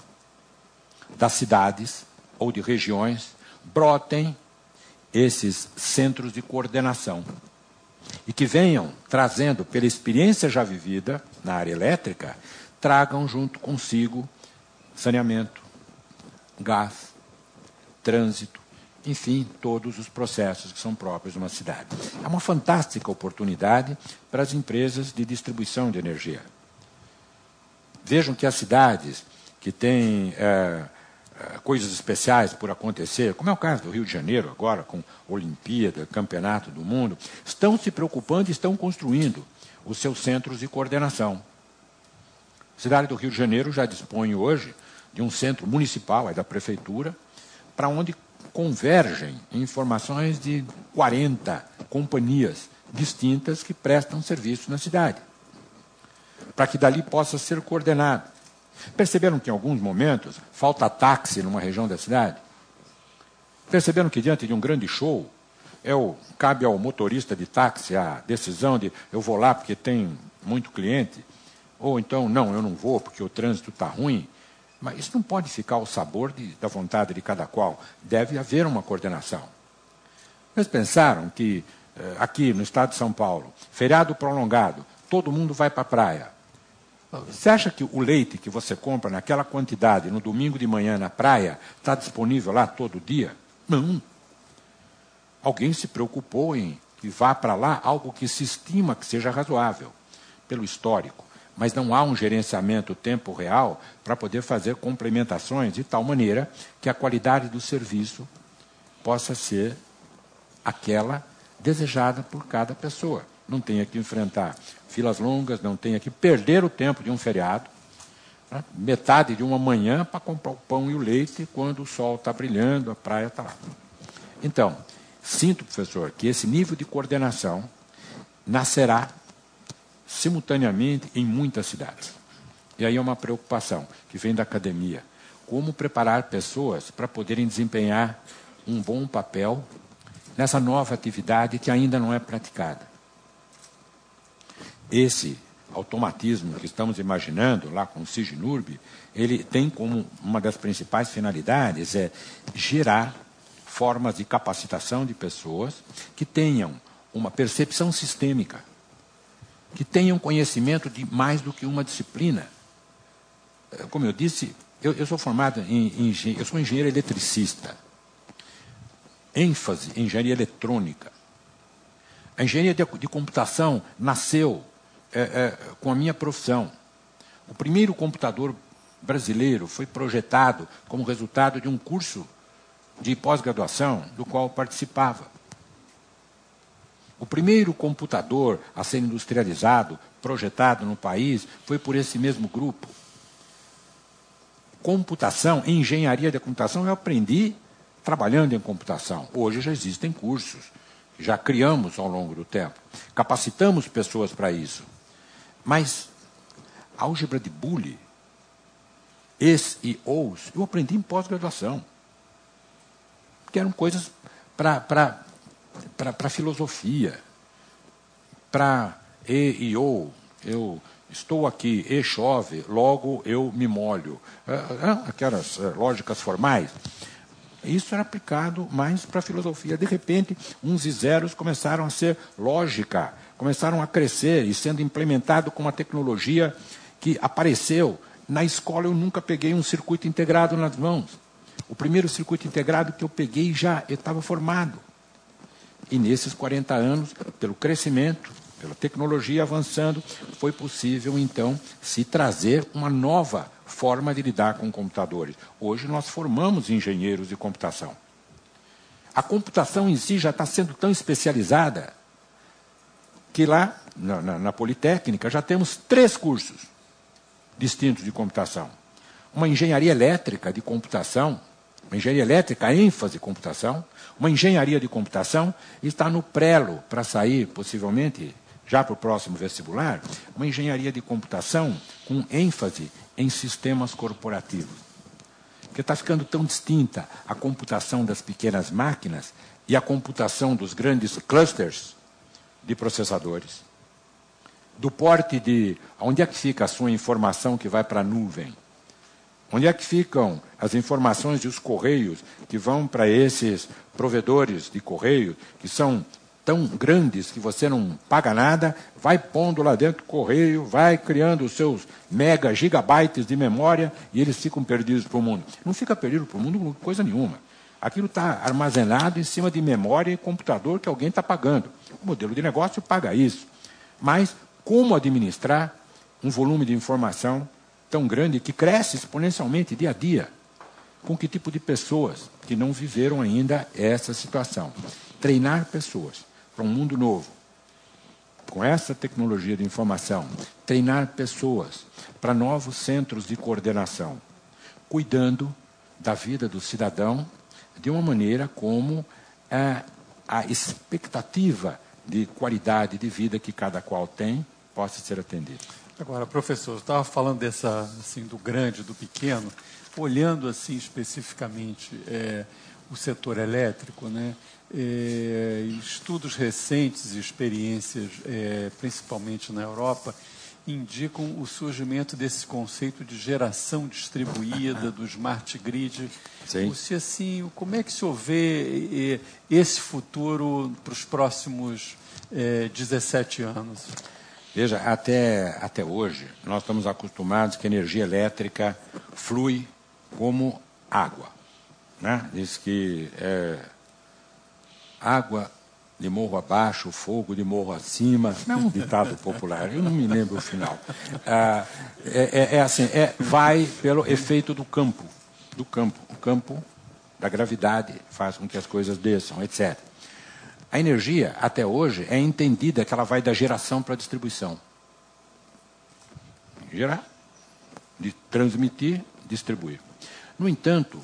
das cidades ou de regiões, brotem esses centros de coordenação. E que venham trazendo, pela experiência já vivida na área elétrica, tragam junto consigo saneamento, gás, trânsito, enfim, todos os processos que são próprios de uma cidade. É uma fantástica oportunidade para as empresas de distribuição de energia. Vejam que as cidades que têm coisas especiais por acontecer, como é o caso do Rio de Janeiro agora, com Olimpíada, Campeonato do Mundo, estão se preocupando e estão construindo os seus centros de coordenação. A cidade do Rio de Janeiro já dispõe hoje de um centro municipal, é da prefeitura, para onde convergem informações de 40 companhias distintas que prestam serviço na cidade, para que dali possa ser coordenado. Perceberam que, em alguns momentos, falta táxi numa região da cidade? Perceberam que, diante de um grande show, cabe ao motorista de táxi a decisão de eu vou lá porque tem muito cliente, ou então, não, eu não vou porque o trânsito está ruim. Mas isso não pode ficar ao sabor da vontade de cada qual. Deve haver uma coordenação. Vocês pensaram que, aqui no estado de São Paulo, feriado prolongado, todo mundo vai para a praia. Você acha que o leite que você compra naquela quantidade no domingo de manhã na praia está disponível lá todo dia? Não. Alguém se preocupou em que vá para lá algo que se estima que seja razoável, pelo histórico. Mas não há um gerenciamento tempo real para poder fazer complementações de tal maneira que a qualidade do serviço possa ser aquela desejada por cada pessoa. Não tenha que enfrentar filas longas, não tenha que perder o tempo de um feriado, né? Metade de uma manhã para comprar o pão e o leite quando o sol está brilhando, a praia está lá. Então, sinto, professor, que esse nível de coordenação nascerá simultaneamente em muitas cidades. E aí é uma preocupação que vem da academia. Como preparar pessoas para poderem desempenhar um bom papel nessa nova atividade que ainda não é praticada. Esse automatismo que estamos imaginando lá com o Signurb, ele tem como uma das principais finalidades gerar formas de capacitação de pessoas que tenham uma percepção sistêmica, que tenham conhecimento de mais do que uma disciplina. Como eu disse, eu sou formado eu sou engenheiro eletricista. ênfase em engenharia eletrônica. A engenharia de computação nasceu com a minha profissão. O primeiro computador brasileiro foi projetado como resultado de um curso de pós-graduação do qual eu participava. O primeiro computador a ser industrializado, projetado no país, foi por esse mesmo grupo. Computação, engenharia de computação, eu aprendi trabalhando em computação. Hoje já existem cursos, já criamos ao longo do tempo, capacitamos pessoas para isso. Mas álgebra de Boole es e os, eu aprendi em pós-graduação. Que eram coisas para filosofia, para e ou. Eu estou aqui, e chove, logo eu me molho. Aquelas lógicas formais. Isso era aplicado mais para a filosofia. De repente, uns e zeros começaram a ser lógica, começaram a crescer e sendo implementado com uma tecnologia que apareceu. Na escola eu nunca peguei um circuito integrado nas mãos. O primeiro circuito integrado que eu peguei já estava formado. E nesses 40 anos, pelo crescimento, pela tecnologia avançando, foi possível, então, se trazer uma nova forma de lidar com computadores. Hoje nós formamos engenheiros de computação. A computação em si já está sendo tão especializada que lá, na Politécnica, já temos 3 cursos distintos de computação. Uma engenharia elétrica de computação, uma engenharia elétrica, ênfase computação, uma engenharia de computação, está no prelo para sair, possivelmente, já para o próximo vestibular, uma engenharia de computação com ênfase em sistemas corporativos. Porque está ficando tão distinta a computação das pequenas máquinas e a computação dos grandes clusters de processadores. Do porte de onde é que fica a sua informação que vai para a nuvem? Onde é que ficam as informações dos correios que vão para esses provedores de correio, que são tão grandes que você não paga nada, vai pondo lá dentro o correio, vai criando os seus mega, gigabytes de memória e eles ficam perdidos para o mundo. Não fica perdido para o mundo coisa nenhuma. Aquilo está armazenado em cima de memória e computador que alguém está pagando. O modelo de negócio paga isso. Mas como administrar um volume de informação tão grande que cresce exponencialmente dia a dia? Com que tipo de pessoas que não viveram ainda essa situação? Treinar pessoas para um mundo novo, com essa tecnologia de informação, treinar pessoas para novos centros de coordenação, cuidando da vida do cidadão de uma maneira como a expectativa de qualidade de vida que cada qual tem possa ser atendida. Agora, professor, eu estava falando assim, do grande, do pequeno, olhando assim especificamente o setor elétrico, né? Estudos recentes e experiências, principalmente na Europa, indicam o surgimento desse conceito de geração distribuída, do smart grid. Sim. Você, assim, como é que o senhor vê esse futuro para os próximos 17 anos? Veja, até hoje, nós estamos acostumados que a energia elétrica flui como água. Né? Diz que água de morro abaixo, fogo de morro acima. Não é um ditado popular, eu não me lembro o final. Assim, vai pelo efeito do campo. O campo da gravidade faz com que as coisas desçam, etc. A energia, até hoje, é entendida que ela vai da geração para a distribuição. Gerar, de transmitir, distribuir. No entanto,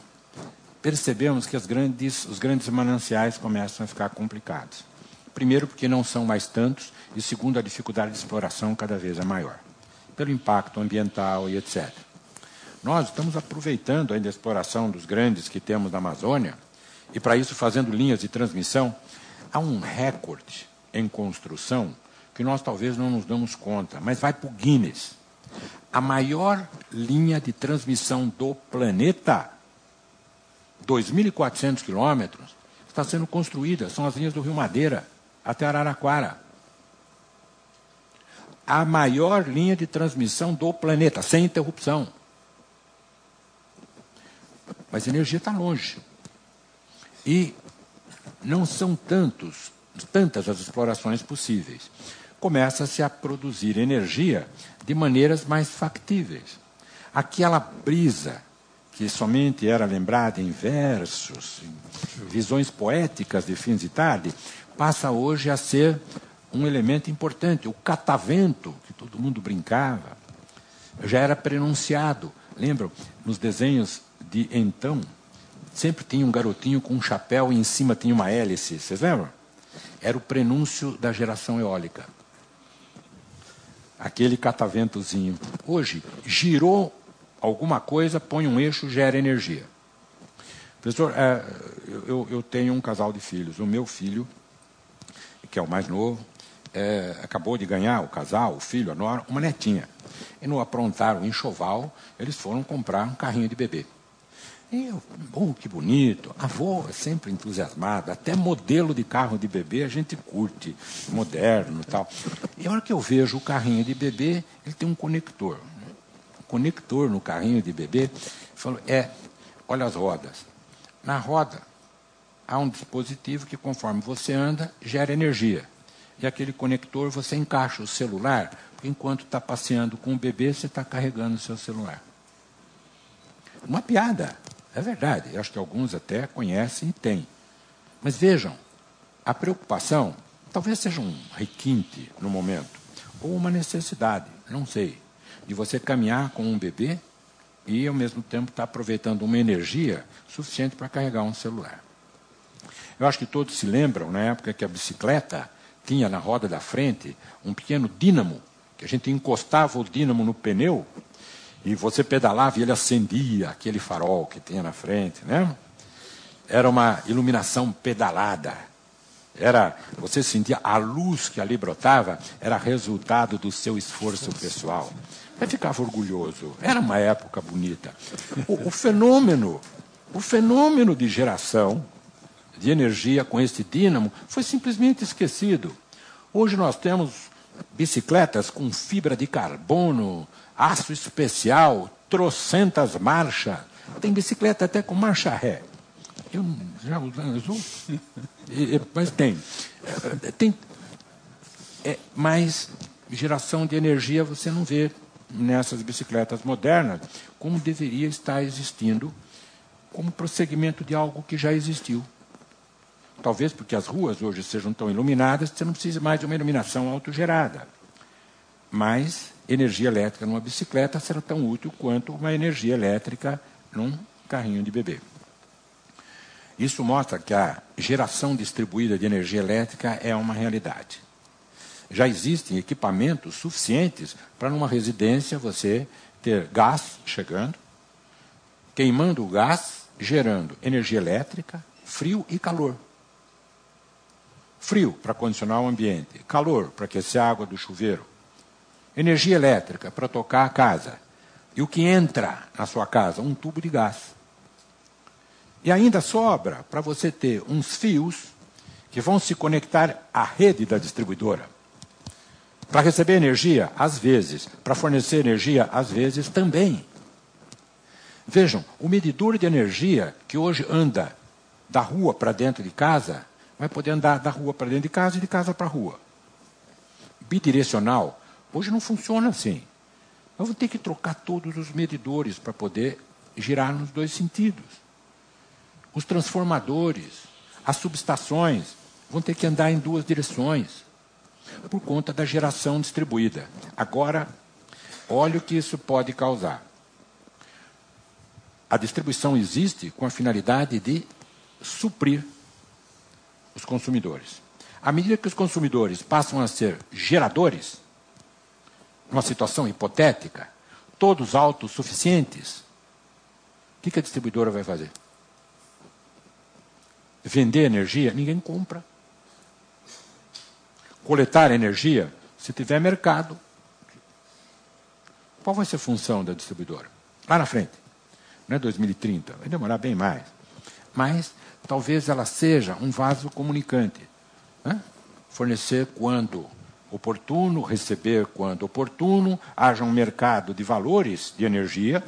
percebemos que os grandes mananciais começam a ficar complicados. Primeiro, porque não são mais tantos, e segundo, a dificuldade de exploração cada vez é maior, pelo impacto ambiental e etc. Nós estamos aproveitando ainda a exploração dos grandes que temos na Amazônia, e para isso fazendo linhas de transmissão. Há um recorde em construção que nós talvez não nos damos conta, mas vai para o Guinness. A maior linha de transmissão do planeta, 2.400 quilômetros, está sendo construída. São as linhas do Rio Madeira até Araraquara. A maior linha de transmissão do planeta, sem interrupção. Mas a energia está longe. E não são tantas as explorações possíveis. Começa-se a produzir energia de maneiras mais factíveis. Aquela brisa que somente era lembrada em versos, em visões poéticas de fins de tarde, passa hoje a ser um elemento importante. O catavento, que todo mundo brincava, já era prenunciado. Lembram? Nos desenhos de então, sempre tinha um garotinho com um chapéu e em cima tinha uma hélice. Vocês lembram? Era o prenúncio da geração eólica. Aquele cataventozinho. Hoje, girou alguma coisa, põe um eixo, gera energia. Professor, eu tenho um casal de filhos. O meu filho, que é o mais novo, acabou de ganhar, o casal, o filho, a nora, uma netinha. E no aprontar o enxoval, eles foram comprar um carrinho de bebê. E eu, que bonito, avô é sempre entusiasmado, até modelo de carro de bebê a gente curte, moderno e tal. E a hora que eu vejo o carrinho de bebê, ele tem um conector. O conector no carrinho de bebê, falou, olha as rodas. Na roda, há um dispositivo que, conforme você anda, gera energia. E aquele conector, você encaixa o celular, porque enquanto está passeando com o bebê, você está carregando o seu celular. Uma piada, é verdade. Eu acho que alguns até conhecem e têm. Mas vejam, a preocupação talvez seja um requinte no momento, ou uma necessidade, não sei, de você caminhar com um bebê e, ao mesmo tempo, estar aproveitando uma energia suficiente para carregar um celular. Eu acho que todos se lembram, na época que a bicicleta tinha na roda da frente um pequeno dínamo, que a gente encostava o dínamo no pneu e você pedalava e ele acendia aquele farol que tinha na frente, né? Era uma iluminação pedalada. Você sentia a luz que ali brotava, era resultado do seu esforço pessoal. Eu ficava orgulhoso. Era uma época bonita. O fenômeno de geração de energia com esse dínamo foi simplesmente esquecido. Hoje nós temos bicicletas com fibra de carbono, aço especial, trocentas marchas. Tem bicicleta até com marcha ré. Eu já uso, mas tem. Mas geração de energia você não vê nessas bicicletas modernas como deveria estar existindo como prosseguimento de algo que já existiu. Talvez porque as ruas hoje sejam tão iluminadas, você não precisa mais de uma iluminação autogerada. Mas energia elétrica numa bicicleta será tão útil quanto uma energia elétrica num carrinho de bebê. Isso mostra que a geração distribuída de energia elétrica é uma realidade. Já existem equipamentos suficientes para, numa residência, você ter gás chegando, queimando o gás, gerando energia elétrica, frio e calor. Frio para condicionar o ambiente, calor para aquecer a água do chuveiro, energia elétrica para tocar a casa. E o que entra na sua casa? Um tubo de gás. E ainda sobra para você ter uns fios que vão se conectar à rede da distribuidora. Para receber energia, às vezes. Para fornecer energia, às vezes também. Vejam, o medidor de energia que hoje anda da rua para dentro de casa, vai poder andar da rua para dentro de casa e de casa para a rua. Bidirecional, hoje não funciona assim. Eu vou ter que trocar todos os medidores para poder girar nos dois sentidos. Os transformadores, as subestações vão ter que andar em duas direções, por conta da geração distribuída. Agora, olha o que isso pode causar. A distribuição existe com a finalidade de suprir os consumidores. À medida que os consumidores passam a ser geradores, numa situação hipotética, todos autossuficientes, o que a distribuidora vai fazer? Vender energia? Ninguém compra. Coletar energia? Se tiver mercado. Qual vai ser a função da distribuidora? Lá na frente. Não é 2030, vai demorar bem mais. Mas talvez ela seja um vaso comunicante. Né? Fornecer quando oportuno, receber quando oportuno, haja um mercado de valores de energia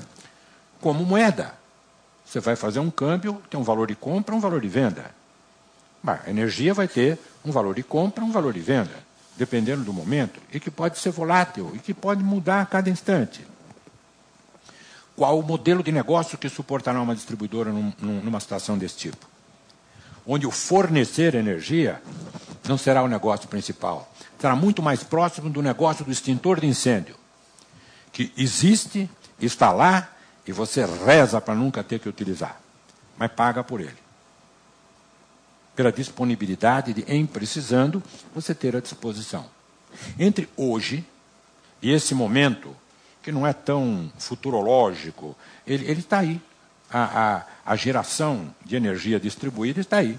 como moeda. Você vai fazer um câmbio, tem um valor de compra, um valor de venda. A energia vai ter um valor de compra, um valor de venda, dependendo do momento, e que pode ser volátil, e que pode mudar a cada instante. Qual o modelo de negócio que suportará uma distribuidora numa situação desse tipo? Onde o fornecer energia não será o negócio principal. Será muito mais próximo do negócio do extintor de incêndio, que existe, está lá, e você reza para nunca ter que utilizar, mas paga por ele. Pela disponibilidade de, em precisando, você ter à disposição. Entre hoje e esse momento que não é tão futurológico, ele está aí. A geração de energia distribuída está aí.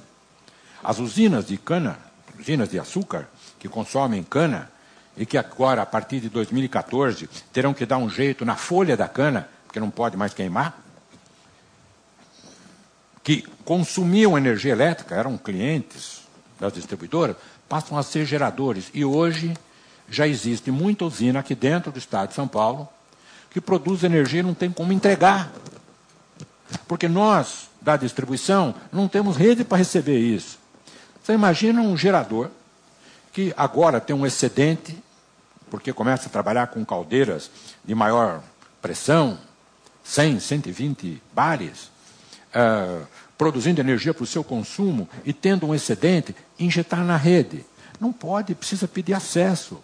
As usinas de cana, usinas de açúcar, que consomem cana, e que agora, a partir de 2014, terão que dar um jeito na folha da cana, porque não pode mais queimar, que consumiam energia elétrica, eram clientes das distribuidoras, passam a ser geradores. E hoje já existe muita usina aqui dentro do estado de São Paulo que produz energia e não tem como entregar. Porque nós, da distribuição, não temos rede para receber isso. Você imagina um gerador que agora tem um excedente, porque começa a trabalhar com caldeiras de maior pressão, 100, 120 bares, produzindo energia para o seu consumo e tendo um excedente, injetar na rede. Não pode, precisa pedir acesso.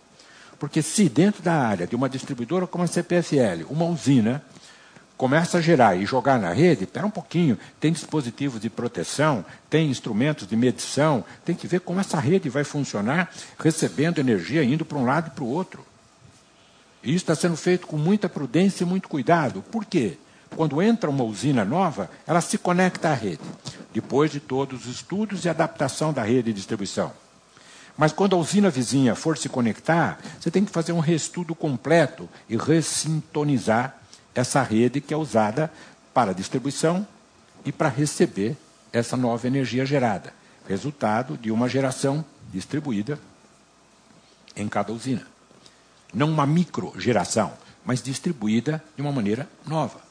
Porque se dentro da área de uma distribuidora como a CPFL, uma usina, começa a gerar e jogar na rede, espera um pouquinho, tem dispositivos de proteção, tem instrumentos de medição, tem que ver como essa rede vai funcionar, recebendo energia, indo para um lado e para o outro. E isso está sendo feito com muita prudência e muito cuidado. Por quê? Quando entra uma usina nova, ela se conecta à rede, depois de todos os estudos e adaptação da rede de distribuição. Mas quando a usina vizinha for se conectar, você tem que fazer um reestudo completo e ressintonizar essa rede que é usada para distribuição e para receber essa nova energia gerada, resultado de uma geração distribuída em cada usina. Não uma microgeração, mas distribuída de uma maneira nova.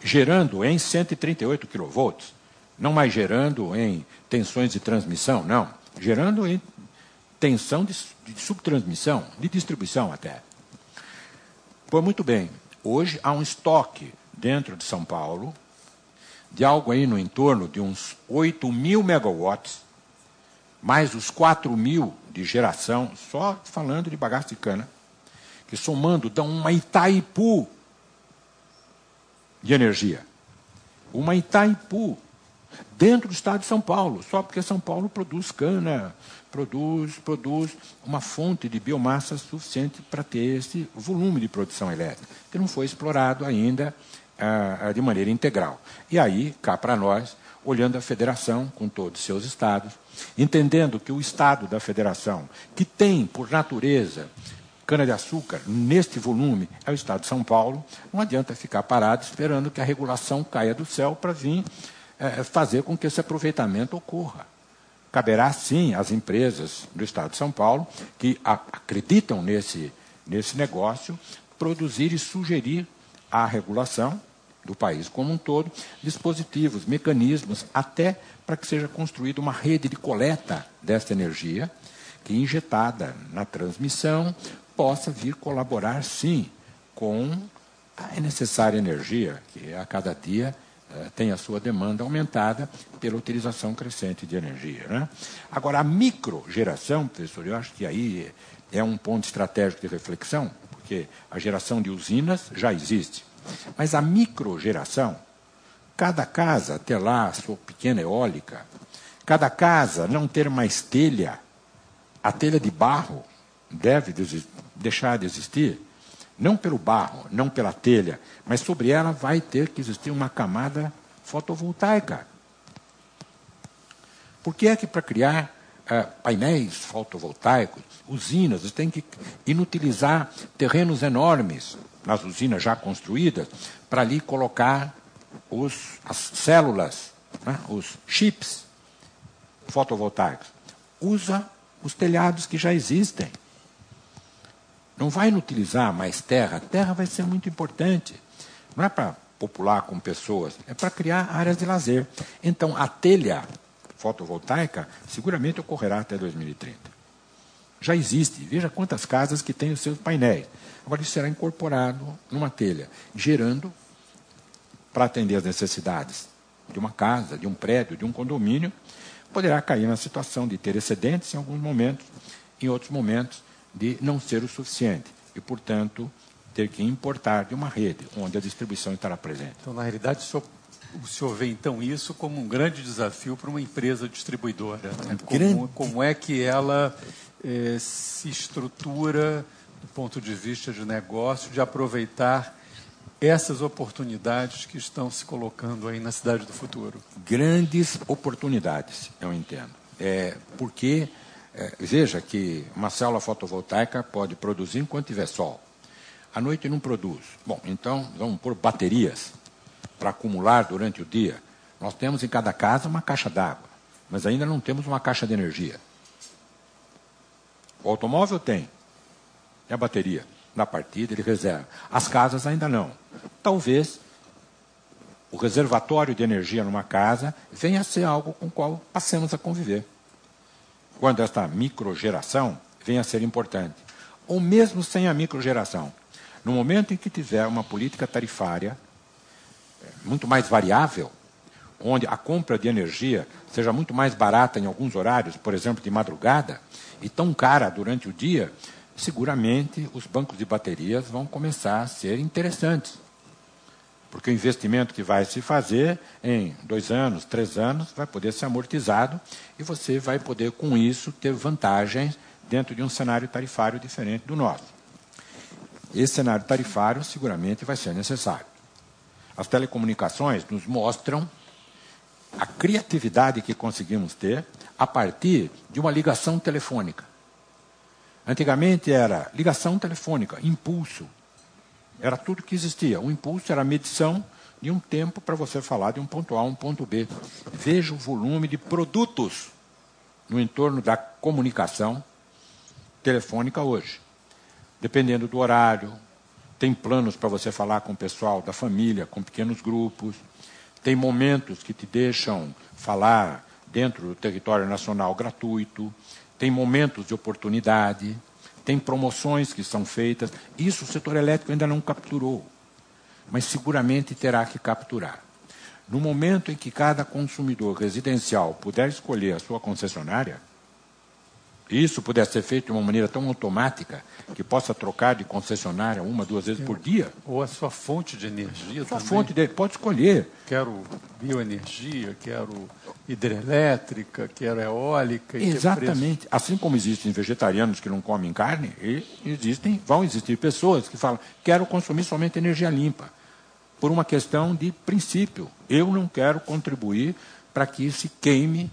Gerando em 138 kV, não mais gerando em tensões de transmissão, não. Gerando em tensão de subtransmissão, de distribuição até. Pois muito bem, hoje há um estoque dentro de São Paulo de algo aí no entorno de uns 8.000 megawatts, mais os 4.000 de geração, só falando de bagaço de cana, que somando dão uma Itaipu de energia. Uma Itaipu dentro do estado de São Paulo, só porque São Paulo produz cana, produz uma fonte de biomassa suficiente para ter esse volume de produção elétrica, que não foi explorado ainda de maneira integral. E aí, cá para nós, olhando a federação com todos os seus estados, entendendo que o estado da federação, que tem, por natureza, cana-de-açúcar, neste volume, é o estado de São Paulo, não adianta ficar parado esperando que a regulação caia do céu para vir fazer com que esse aproveitamento ocorra. Caberá, sim, às empresas do estado de São Paulo, que acreditam nesse negócio, produzir e sugerir à regulação do país como um todo, dispositivos, mecanismos, até para que seja construída uma rede de coleta dessa energia, que, injetada na transmissão, possa vir colaborar, sim, com a necessária energia, que a cada dia tem a sua demanda aumentada pela utilização crescente de energia, né? Agora, a microgeração, professor, eu acho que aí é um ponto estratégico de reflexão, porque a geração de usinas já existe. Mas a microgeração, cada casa ter lá a sua pequena eólica, cada casa não ter mais telha, a telha de barro deve deixar de existir, não pelo barro, não pela telha, mas sobre ela vai ter que existir uma camada fotovoltaica. Por que é que para criar painéis fotovoltaicos, usinas, você tem que inutilizar terrenos enormes nas usinas já construídas para ali colocar as células, né, os chips fotovoltaicos? Usa os telhados que já existem. Não vai inutilizar mais terra. A terra vai ser muito importante. Não é para popular com pessoas, é para criar áreas de lazer. Então, a telha fotovoltaica seguramente ocorrerá até 2030. Já existe. Veja quantas casas que têm os seus painéis. Agora, isso será incorporado numa telha, gerando para atender as necessidades de uma casa, de um prédio, de um condomínio. Poderá cair na situação de ter excedentes em alguns momentos, em outros momentos de não ser o suficiente e, portanto, ter que importar de uma rede onde a distribuição estará presente. Então, na realidade, o senhor vê, então, isso como um grande desafio para uma empresa distribuidora. Né? Como é que ela se estrutura do ponto de vista de negócio, de aproveitar essas oportunidades que estão se colocando aí na cidade do futuro? Grandes oportunidades, eu entendo. Porque, veja que uma célula fotovoltaica pode produzir enquanto tiver sol. À noite não produz. Bom, então vamos pôr baterias para acumular durante o dia. Nós temos em cada casa uma caixa d'água, mas ainda não temos uma caixa de energia. O automóvel tem a bateria na partida, ele reserva. As casas ainda não. Talvez o reservatório de energia numa casa venha a ser algo com o qual passemos a conviver. Quando esta microgeração venha a ser importante. Ou mesmo sem a microgeração. No momento em que tiver uma política tarifária muito mais variável, onde a compra de energia seja muito mais barata em alguns horários, por exemplo, de madrugada, e tão cara durante o dia, seguramente os bancos de baterias vão começar a ser interessantes. Porque o investimento que vai se fazer em 2 anos, 3 anos, vai poder ser amortizado e você vai poder, com isso, ter vantagens dentro de um cenário tarifário diferente do nosso. Esse cenário tarifário seguramente vai ser necessário. As telecomunicações nos mostram a criatividade que conseguimos ter a partir de uma ligação telefônica. Antigamente era ligação telefônica, impulso. Era tudo que existia. O impulso era a medição de um tempo para você falar de um ponto A a um ponto B. Veja o volume de produtos no entorno da comunicação telefônica hoje. Dependendo do horário, tem planos para você falar com o pessoal da família, com pequenos grupos, tem momentos que te deixam falar dentro do território nacional gratuito, tem momentos de oportunidade, tem promoções que são feitas. Isso o setor elétrico ainda não capturou, mas seguramente terá que capturar. No momento em que cada consumidor residencial puder escolher a sua concessionária, e isso puder ser feito de uma maneira tão automática que possa trocar de concessionária 1, 2 vezes por dia. Ou a sua fonte de energia sua também. Fonte pode escolher. Quero bioenergia, quero hidrelétrica, quero eólica. Exatamente. Assim como existem vegetarianos que não comem carne, vão existir pessoas que falam, quero consumir somente energia limpa. Por uma questão de princípio. Eu não quero contribuir para que se queime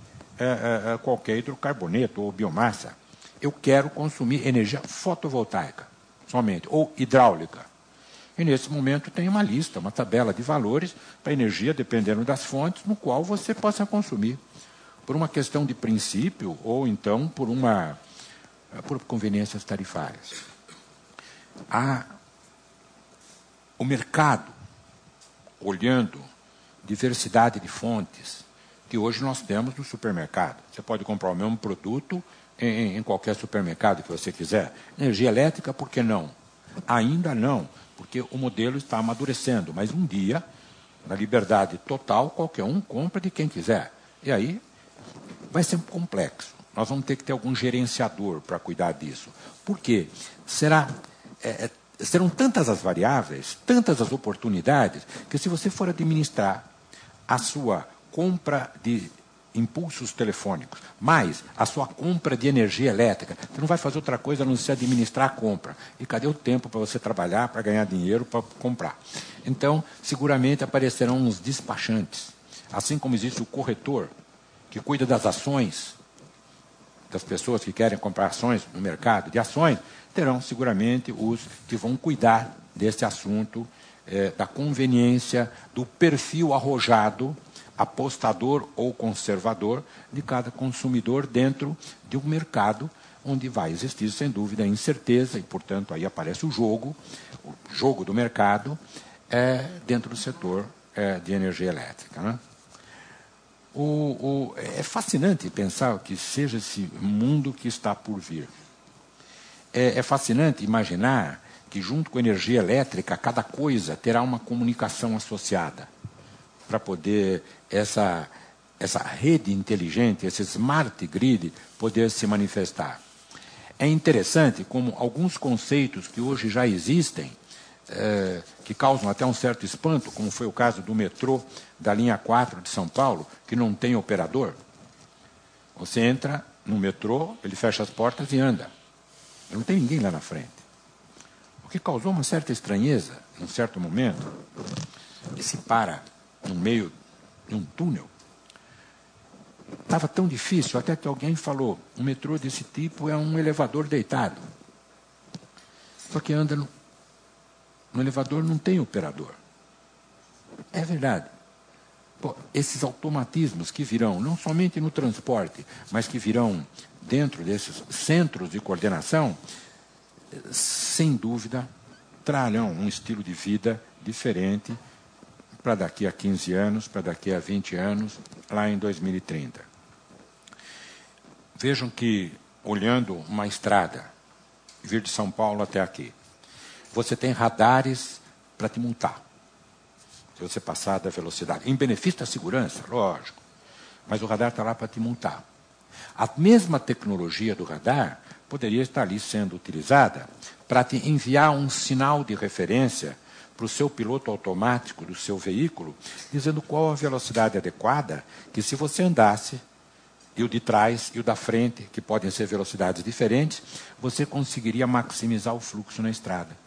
qualquer hidrocarboneto ou biomassa. Eu quero consumir energia fotovoltaica, somente, ou hidráulica. E, nesse momento, tem uma lista, uma tabela de valores para energia, dependendo das fontes, no qual você possa consumir. Por uma questão de princípio, ou então por conveniências tarifárias. O mercado, olhando diversidade de fontes, que hoje nós temos no supermercado. Você pode comprar o mesmo produto em qualquer supermercado que você quiser. Energia elétrica, por que não? Ainda não, porque o modelo está amadurecendo. Mas um dia, na liberdade total, qualquer um compra de quem quiser. E aí vai ser complexo. Nós vamos ter que ter algum gerenciador para cuidar disso. Por quê? Serão tantas as variáveis, tantas as oportunidades, que se você for administrar a sua compra de impulsos telefônicos, mais a sua compra de energia elétrica, você não vai fazer outra coisa a não ser administrar a compra. E cadê o tempo para você trabalhar, para ganhar dinheiro, para comprar? Então, seguramente aparecerão uns despachantes. Assim como existe o corretor, que cuida das ações, das pessoas que querem comprar ações no mercado de ações, terão seguramente os que vão cuidar desse assunto, da conveniência, do perfil arrojado, apostador ou conservador de cada consumidor dentro de um mercado onde vai existir, sem dúvida, incerteza e, portanto, aí aparece o jogo do mercado dentro do setor de energia elétrica. Né? É fascinante pensar que seja esse mundo que está por vir. É fascinante imaginar que, junto com a energia elétrica, cada coisa terá uma comunicação associada para poder essa rede inteligente, esse smart grid, poder se manifestar. É interessante como alguns conceitos que hoje já existem, que causam até um certo espanto, como foi o caso do metrô da linha 4 de São Paulo, que não tem operador. Você entra no metrô, ele fecha as portas e anda. Não tem ninguém lá na frente. O que causou uma certa estranheza, num certo momento, e se para no meio de um túnel. Estava tão difícil, até que alguém falou, um metrô desse tipo é um elevador deitado. Só que anda no elevador não tem operador. É verdade. Pô, esses automatismos que virão, não somente no transporte, mas que virão dentro desses centros de coordenação, sem dúvida, trarão um estilo de vida diferente para daqui a 15 anos, para daqui a 20 anos, lá em 2030. Vejam que, olhando uma estrada, vir de São Paulo até aqui, você tem radares para te multar, se você passar da velocidade. Em benefício da segurança, lógico, mas o radar está lá para te multar. A mesma tecnologia do radar poderia estar ali sendo utilizada para te enviar um sinal de referência para o seu piloto automático do seu veículo, dizendo qual a velocidade adequada, que se você andasse, e o de trás e o da frente, que podem ser velocidades diferentes, você conseguiria maximizar o fluxo na estrada.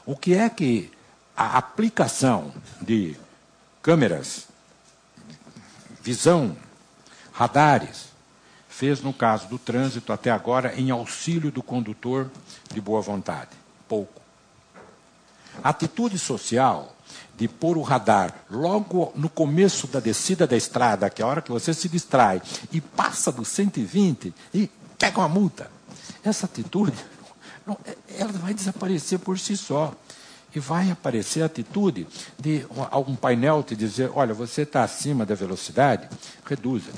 O que é que a aplicação de câmeras, visão, radares, fez no caso do trânsito até agora em auxílio do condutor de boa vontade? Pouco. A atitude social de pôr o radar logo no começo da descida da estrada, que é a hora que você se distrai, e passa do 120 e pega uma multa. Essa atitude, ela vai desaparecer por si só. E vai aparecer a atitude de um painel te dizer, olha, você está acima da velocidade, reduza,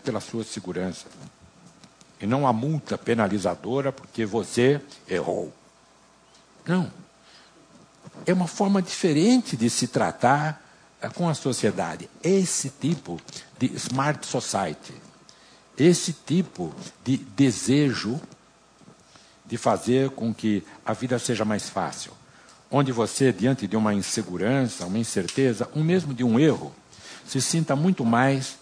pela sua segurança. E não a multa penalizadora porque você errou. Não. É uma forma diferente de se tratar com a sociedade. Esse tipo de smart society, esse tipo de desejo de fazer com que a vida seja mais fácil, onde você, diante de uma insegurança, uma incerteza, ou mesmo de um erro, se sinta muito mais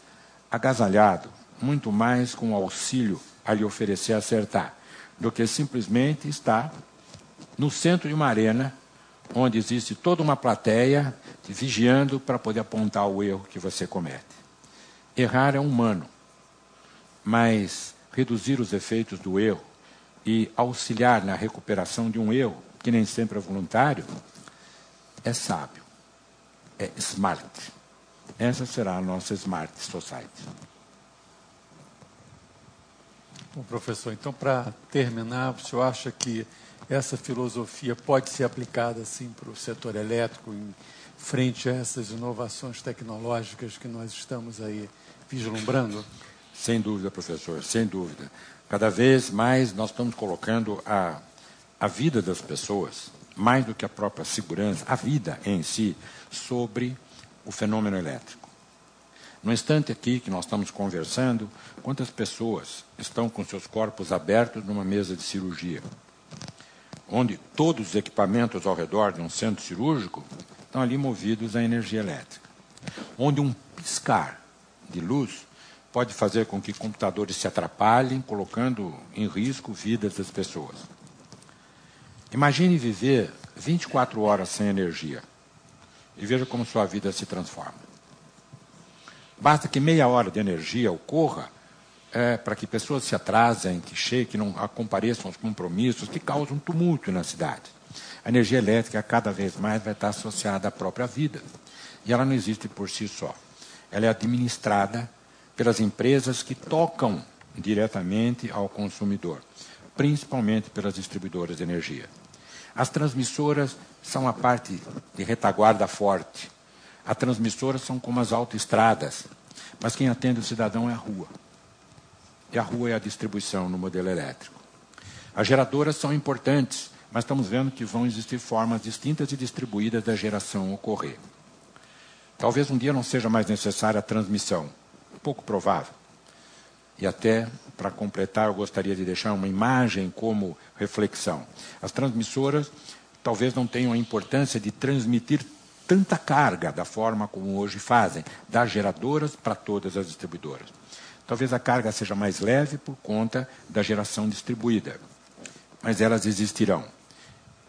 agasalhado, muito mais com auxílio a lhe oferecer acertar, do que simplesmente estar no centro de uma arena, onde existe toda uma plateia te vigiando para poder apontar o erro que você comete. Errar é humano, mas reduzir os efeitos do erro e auxiliar na recuperação de um erro, que nem sempre é voluntário, é sábio, é smart. Essa será a nossa Smart Society. Bom, professor, então, para terminar, o senhor acha que essa filosofia pode ser aplicada assim para o setor elétrico em frente a essas inovações tecnológicas que nós estamos aí vislumbrando? Sem dúvida, professor, sem dúvida. Cada vez mais nós estamos colocando a vida das pessoas, mais do que a própria segurança, a vida em si, sobre o fenômeno elétrico. No instante aqui que nós estamos conversando, quantas pessoas estão com seus corpos abertos numa mesa de cirurgia, onde todos os equipamentos ao redor de um centro cirúrgico estão ali movidos à energia elétrica, onde um piscar de luz pode fazer com que computadores se atrapalhem, colocando em risco vidas das pessoas. Imagine viver 24 horas sem energia e veja como sua vida se transforma. Basta que meia hora de energia ocorra para que pessoas se atrasem, que não compareçam aos compromissos, que causam um tumulto na cidade. A energia elétrica cada vez mais vai estar associada à própria vida. E ela não existe por si só. Ela é administrada pelas empresas que tocam diretamente ao consumidor, principalmente pelas distribuidoras de energia. As transmissoras são a parte de retaguarda forte. As transmissoras são como as autoestradas, mas quem atende o cidadão é a rua. E a rua é a distribuição no modelo elétrico. As geradoras são importantes, mas estamos vendo que vão existir formas distintas e distribuídas da geração ocorrer. Talvez um dia não seja mais necessária a transmissão, pouco provável. E até, para completar, eu gostaria de deixar uma imagem como reflexão. As transmissoras talvez não tenham a importância de transmitir tanta carga da forma como hoje fazem, das geradoras para todas as distribuidoras. Talvez a carga seja mais leve por conta da geração distribuída, mas elas existirão.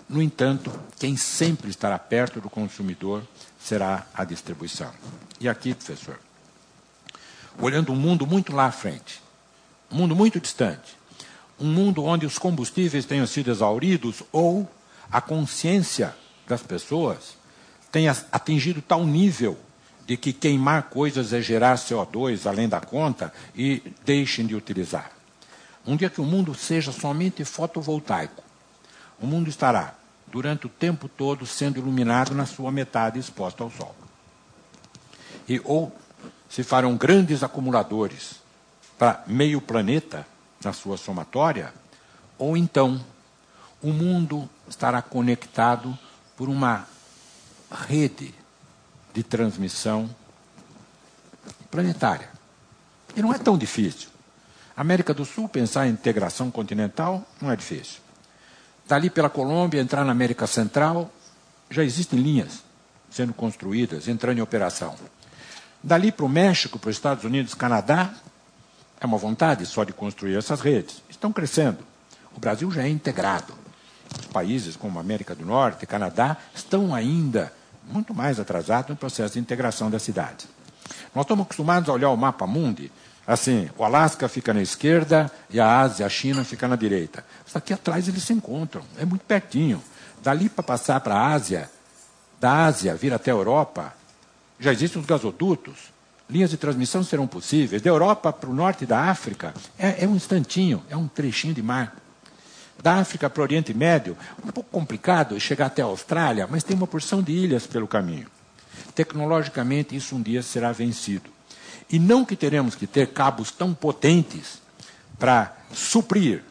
No entanto, quem sempre estará perto do consumidor será a distribuição. E aqui, professor, olhando um mundo muito lá à frente, um mundo muito distante, um mundo onde os combustíveis tenham sido exauridos ou a consciência das pessoas tenha atingido tal nível de que queimar coisas é gerar CO2 além da conta e deixem de utilizar. Um dia que o mundo seja somente fotovoltaico, o mundo estará, durante o tempo todo, sendo iluminado na sua metade exposto ao sol. E ou se farão grandes acumuladores para meio planeta, na sua somatória, ou então o mundo estará conectado por uma rede de transmissão planetária. E não é tão difícil. América do Sul, pensar em integração continental, não é difícil. Dali pela Colômbia, entrar na América Central, já existem linhas sendo construídas, entrando em operação. Dali para o México, para os Estados Unidos, Canadá, é uma vontade só de construir essas redes. Estão crescendo. O Brasil já é integrado. Os países como a América do Norte e Canadá estão ainda muito mais atrasados no processo de integração das cidades. Nós estamos acostumados a olhar o mapa mundi, assim, o Alasca fica na esquerda e a Ásia, a China fica na direita. Mas aqui atrás eles se encontram, é muito pertinho. Dali para passar para a Ásia, da Ásia vir até a Europa, já existem os gasodutos, linhas de transmissão serão possíveis. Da Europa para o norte da África, é um instantinho, é um trechinho de mar. Da África para o Oriente Médio, um pouco complicado chegar até a Austrália, mas tem uma porção de ilhas pelo caminho. Tecnologicamente, isso um dia será vencido. E não que teremos que ter cabos tão potentes para suprir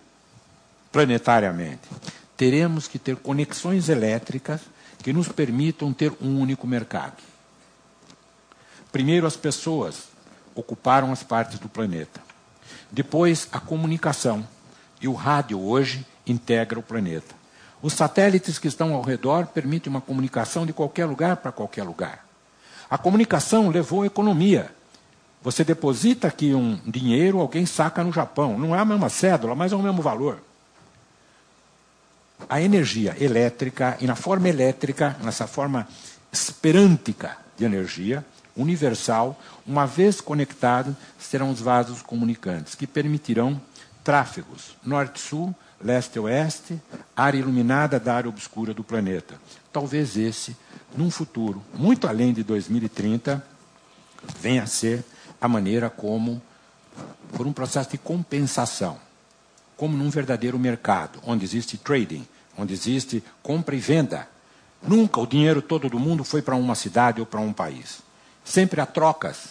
planetariamente. Teremos que ter conexões elétricas que nos permitam ter um único mercado. Primeiro, as pessoas ocuparam as partes do planeta. Depois, a comunicação. E o rádio, hoje, integra o planeta. Os satélites que estão ao redor permitem uma comunicação de qualquer lugar para qualquer lugar. A comunicação levou a economia. Você deposita aqui um dinheiro, alguém saca no Japão. Não é a mesma cédula, mas é o mesmo valor. A energia elétrica, e na forma elétrica, nessa forma esperântica de energia, universal, uma vez conectado, serão os vasos comunicantes, que permitirão tráfegos norte-sul, leste-oeste, área iluminada da área obscura do planeta. Talvez esse, num futuro, muito além de 2030, venha a ser a maneira como, por um processo de compensação, como num verdadeiro mercado, onde existe trading, onde existe compra e venda. Nunca o dinheiro todo do mundo foi para uma cidade ou para um país. Sempre há trocas.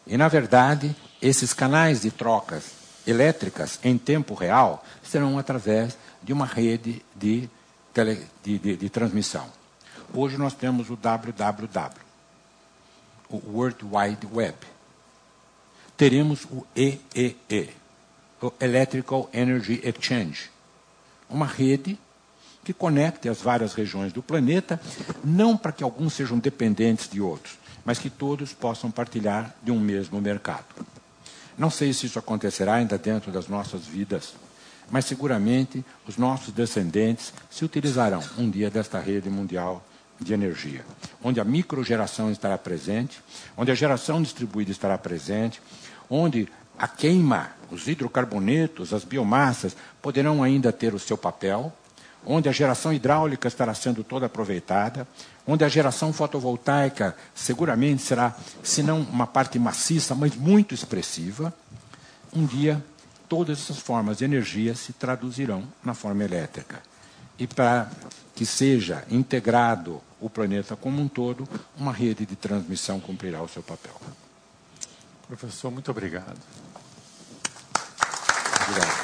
E, na verdade, esses canais de trocas elétricas em tempo real serão através de uma rede de transmissão. Hoje nós temos o WWW, o World Wide Web. Teremos o EEE, o Electrical Energy Exchange, uma rede que conecte as várias regiões do planeta, não para que alguns sejam dependentes de outros, mas que todos possam partilhar de um mesmo mercado. Não sei se isso acontecerá ainda dentro das nossas vidas, mas seguramente os nossos descendentes se utilizarão um dia desta rede mundial de energia, onde a microgeração estará presente, onde a geração distribuída estará presente, onde a queima, os hidrocarbonetos, as biomassas poderão ainda ter o seu papel, onde a geração hidráulica estará sendo toda aproveitada, onde a geração fotovoltaica seguramente será, se não uma parte maciça, mas muito expressiva. Um dia, todas essas formas de energia se traduzirão na forma elétrica. E para que seja integrado o planeta como um todo, uma rede de transmissão cumprirá o seu papel. Professor, muito obrigado. Obrigado.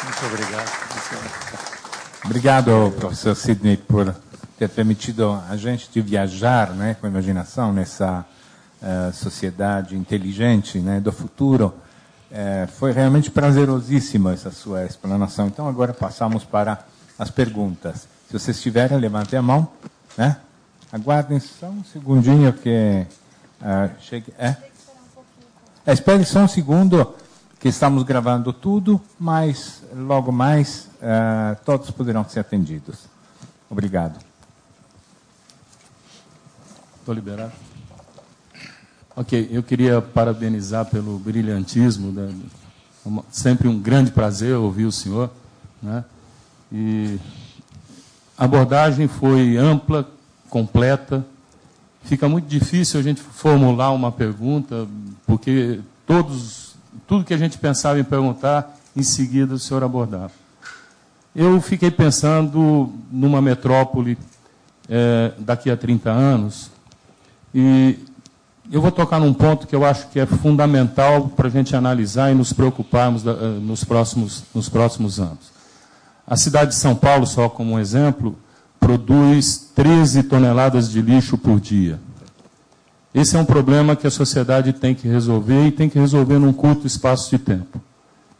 Muito obrigado, professor. Obrigado, professor Sidney, por ter permitido a gente de viajar, né, com a imaginação nessa sociedade inteligente, né, do futuro. Foi realmente prazerosíssima essa sua explanação. Então, agora passamos para as perguntas. Se vocês tiverem, levantem a mão. Né? Aguardem só um segundinho que chegue. Espere só um segundo, que estamos gravando tudo, mas logo mais todos poderão ser atendidos. Obrigado. Estou liberado? Ok, eu queria parabenizar pelo brilhantismo, sempre um grande prazer ouvir o senhor, né? E a abordagem foi ampla, completa. Fica muito difícil a gente formular uma pergunta, porque tudo que a gente pensava em perguntar, em seguida o senhor abordava. Eu fiquei pensando numa metrópole daqui a 30 anos, e eu vou tocar num ponto que eu acho que é fundamental para a gente analisar e nos preocuparmos nos próximos anos. A cidade de São Paulo, só como um exemplo, produz 13 toneladas de lixo por dia. Esse é um problema que a sociedade tem que resolver, e tem que resolver num curto espaço de tempo.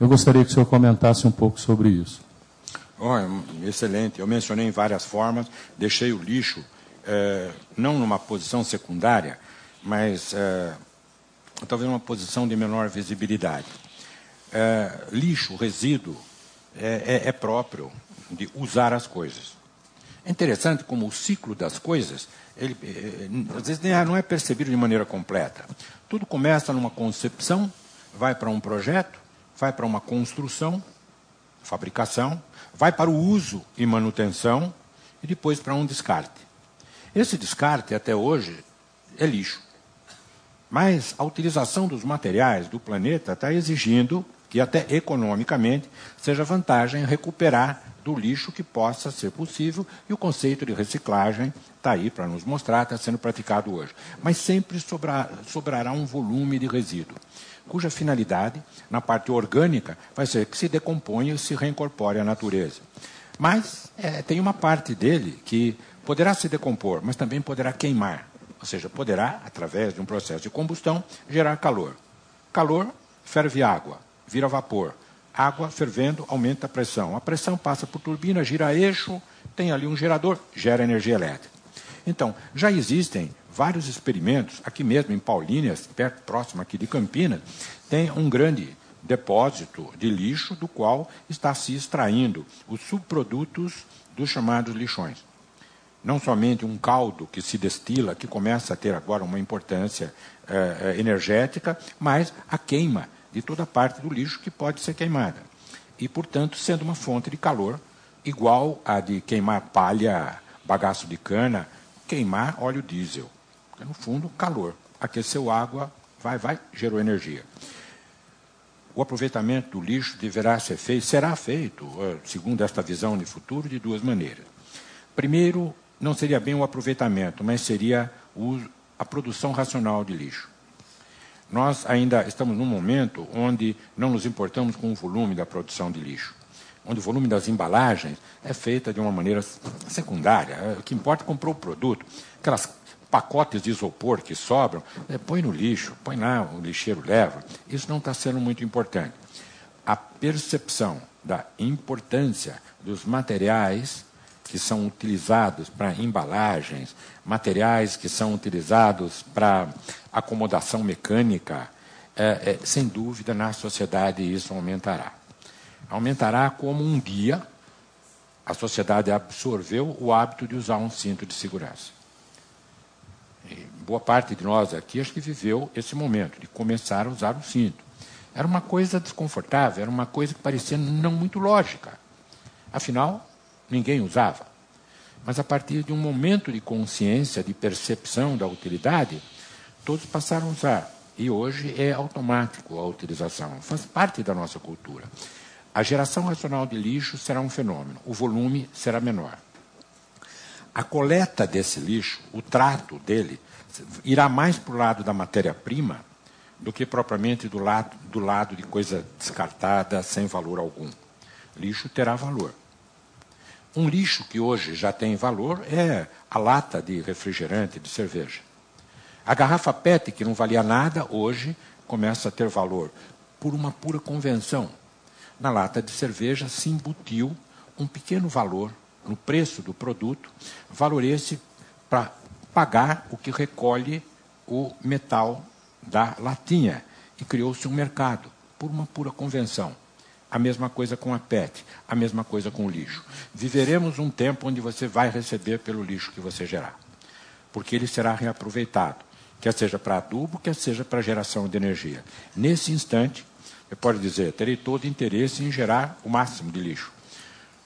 Eu gostaria que o senhor comentasse um pouco sobre isso. Excelente. Eu mencionei em várias formas, deixei o lixo não numa posição secundária, mas talvez uma posição de menor visibilidade. Lixo, resíduo, é próprio de usar as coisas. É interessante como o ciclo das coisas, ele às vezes não é percebido de maneira completa. Tudo começa numa concepção, vai para um projeto, vai para uma construção, fabricação, vai para o uso e manutenção e depois para um descarte. Esse descarte, até hoje, é lixo. Mas a utilização dos materiais do planeta está exigindo que, até economicamente, seja vantagem recuperar do lixo que possa ser possível, e o conceito de reciclagem está aí para nos mostrar, está sendo praticado hoje. Mas sempre sobrará um volume de resíduo, cuja finalidade, na parte orgânica, vai ser que se decomponha e se reincorpore à natureza. Mas tem uma parte dele que poderá se decompor, mas também poderá queimar. Ou seja, poderá, através de um processo de combustão, gerar calor. Calor, ferve água, vira vapor. Água fervendo, aumenta a pressão. A pressão passa por turbina, gira eixo, tem ali um gerador, gera energia elétrica. Então, já existem vários experimentos, aqui mesmo em Paulíneas, próximo aqui de Campinas, tem um grande depósito de lixo, do qual está se extraindo os subprodutos dos chamados lixões. Não somente um caldo que se destila, que começa a ter agora uma importância energética, mas a queima de toda parte do lixo que pode ser queimada. E, portanto, sendo uma fonte de calor igual a de queimar palha, bagaço de cana, queimar óleo diesel. Porque, no fundo, calor. Aqueceu água, vai, gerou energia. O aproveitamento do lixo será feito, segundo esta visão de futuro, de duas maneiras. Primeiro, não seria bem o aproveitamento, mas seria a produção racional de lixo. Nós ainda estamos num momento onde não nos importamos com o volume da produção de lixo, onde o volume das embalagens é feita de uma maneira secundária. O que importa é comprar o produto. Aquelas pacotes de isopor que sobram, põe no lixo, põe lá, o lixeiro leva. Isso não está sendo muito importante. A percepção da importância dos materiais que são utilizados para embalagens, materiais que são utilizados para acomodação mecânica, sem dúvida, na sociedade isso aumentará. Aumentará como um dia a sociedade absorveu o hábito de usar um cinto de segurança. E boa parte de nós aqui acho que viveu esse momento de começar a usar o cinto. Era uma coisa desconfortável, era uma coisa que parecia não muito lógica. Afinal, ninguém usava. Mas, a partir de um momento de consciência, de percepção da utilidade, todos passaram a usar. E hoje é automático a utilização, faz parte da nossa cultura. A geração racional de lixo será um fenômeno, o volume será menor. A coleta desse lixo, o trato dele, irá mais para o lado da matéria-prima do que propriamente do lado de coisa descartada, sem valor algum. Lixo terá valor. Um lixo que hoje já tem valor é a lata de refrigerante, de cerveja. A garrafa PET, que não valia nada, hoje começa a ter valor por uma pura convenção. Na lata de cerveja se embutiu um pequeno valor no preço do produto, valor esse para pagar o que recolhe o metal da latinha. E criou-se um mercado por uma pura convenção. A mesma coisa com a PET, a mesma coisa com o lixo. Viveremos um tempo onde você vai receber pelo lixo que você gerar, porque ele será reaproveitado, quer seja para adubo, quer seja para geração de energia. Nesse instante, você pode dizer, terei todo interesse em gerar o máximo de lixo.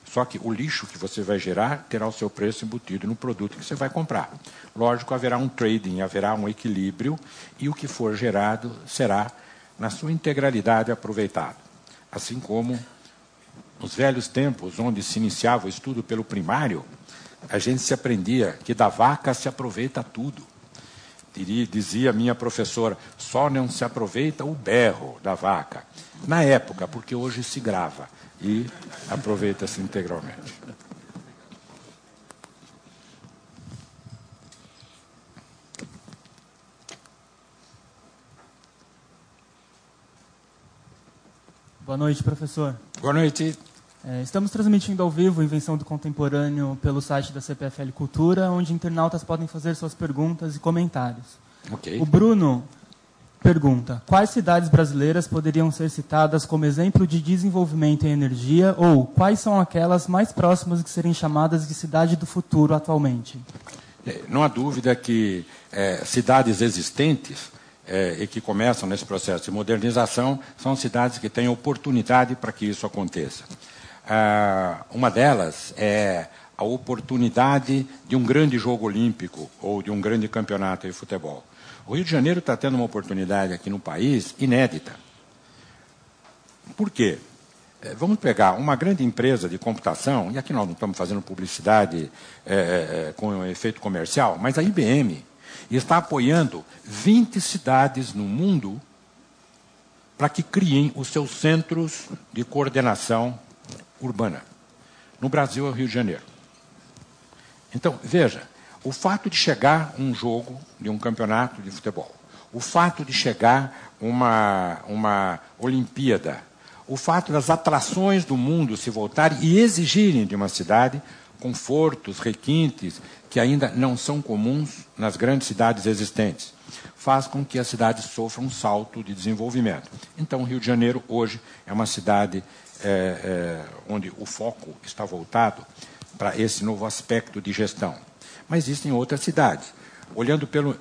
Só que o lixo que você vai gerar terá o seu preço embutido no produto que você vai comprar. Lógico, haverá um trading, haverá um equilíbrio, e o que for gerado será, na sua integralidade, aproveitado. Assim como nos velhos tempos, onde se iniciava o estudo pelo primário, a gente se aprendia que da vaca se aproveita tudo. Dizia minha professora, só não se aproveita o berro da vaca. Na época, porque hoje se grava e aproveita-se integralmente. Boa noite, professor. Boa noite. Estamos transmitindo ao vivo Invenção do Contemporâneo pelo site da CPFL Cultura, onde internautas podem fazer suas perguntas e comentários. Okay. O Bruno pergunta, quais cidades brasileiras poderiam ser citadas como exemplo de desenvolvimento em energia, ou quais são aquelas mais próximas de serem chamadas de cidade do futuro atualmente? Não há dúvida que cidades existentes e que começam nesse processo de modernização são cidades que têm oportunidade para que isso aconteça. Uma delas é a oportunidade de um grande jogo olímpico ou de um grande campeonato de futebol. O Rio de Janeiro está tendo uma oportunidade aqui no país inédita. Por quê? Vamos pegar uma grande empresa de computação, e aqui nós não estamos fazendo publicidade com efeito comercial, mas a IBM está apoiando 20 cidades no mundo para que criem os seus centros de coordenação urbana. No Brasil é o Rio de Janeiro. Então, veja, o fato de chegar um jogo de um campeonato de futebol, o fato de chegar uma Olimpíada, o fato das atrações do mundo se voltarem e exigirem de uma cidade confortos, requintes, que ainda não são comuns nas grandes cidades existentes, faz com que a cidade sofra um salto de desenvolvimento. Então, o Rio de Janeiro, hoje, é uma cidade onde o foco está voltado para esse novo aspecto de gestão. Mas existem outras cidades. Olhando pelo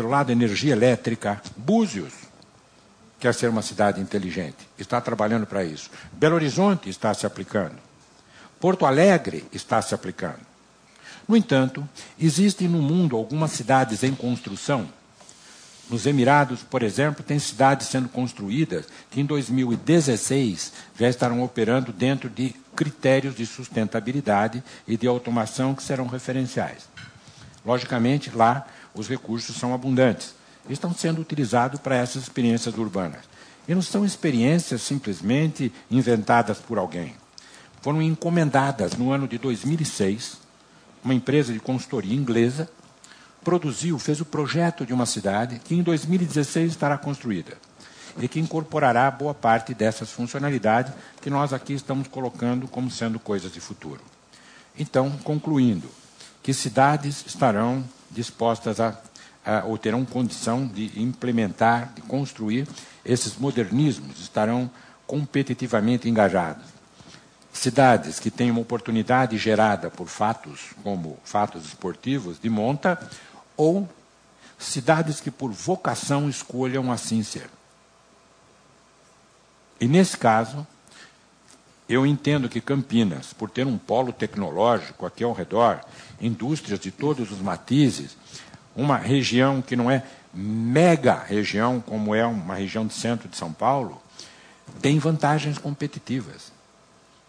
lado da energia elétrica, Búzios quer ser uma cidade inteligente, está trabalhando para isso. Belo Horizonte está se aplicando. Porto Alegre está se aplicando. No entanto, existem no mundo algumas cidades em construção. Nos Emirados, por exemplo, tem cidades sendo construídas que em 2016 já estarão operando dentro de critérios de sustentabilidade e de automação que serão referenciais. Logicamente, lá os recursos são abundantes. Estão sendo utilizados para essas experiências urbanas. E não são experiências simplesmente inventadas por alguém. Foram encomendadas no ano de 2006, uma empresa de consultoria inglesa fez o projeto de uma cidade que em 2016 estará construída e que incorporará boa parte dessas funcionalidades que nós aqui estamos colocando como sendo coisas de futuro. Então, concluindo, que cidades estarão dispostas ou terão condição de implementar, de construir esses modernismos, estarão competitivamente engajadas. Cidades que têm uma oportunidade gerada por fatos, como fatos esportivos, de monta, ou cidades que, por vocação, escolham assim ser. E, nesse caso, eu entendo que Campinas, por ter um polo tecnológico aqui ao redor, indústrias de todos os matizes, uma região que não é mega região, como é uma região de centro de São Paulo, tem vantagens competitivas.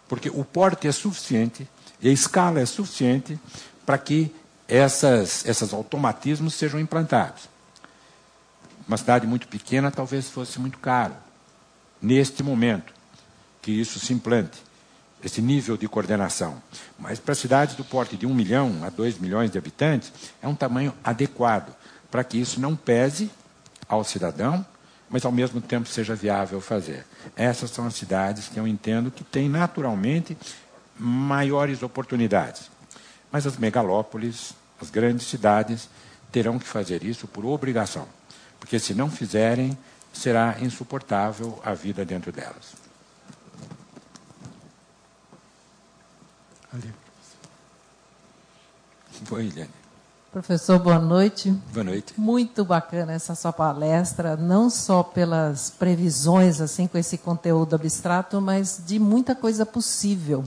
Porque o porte é suficiente e a escala é suficiente para que esses automatismos sejam implantados. Uma cidade muito pequena talvez fosse muito caro, neste momento, que isso se implante, esse nível de coordenação. Mas para cidades do porte de 1 milhão a 2 milhões de habitantes, é um tamanho adequado para que isso não pese ao cidadão, mas ao mesmo tempo seja viável fazer. Essas são as cidades que eu entendo que têm naturalmente maiores oportunidades. Mas as megalópolis, as grandes cidades, terão que fazer isso por obrigação, porque se não fizerem, será insuportável a vida dentro delas. Ali. Oi, Eliane. Professor, boa noite. Boa noite. Muito bacana essa sua palestra, não só pelas previsões, assim, com esse conteúdo abstrato, mas de muita coisa possível.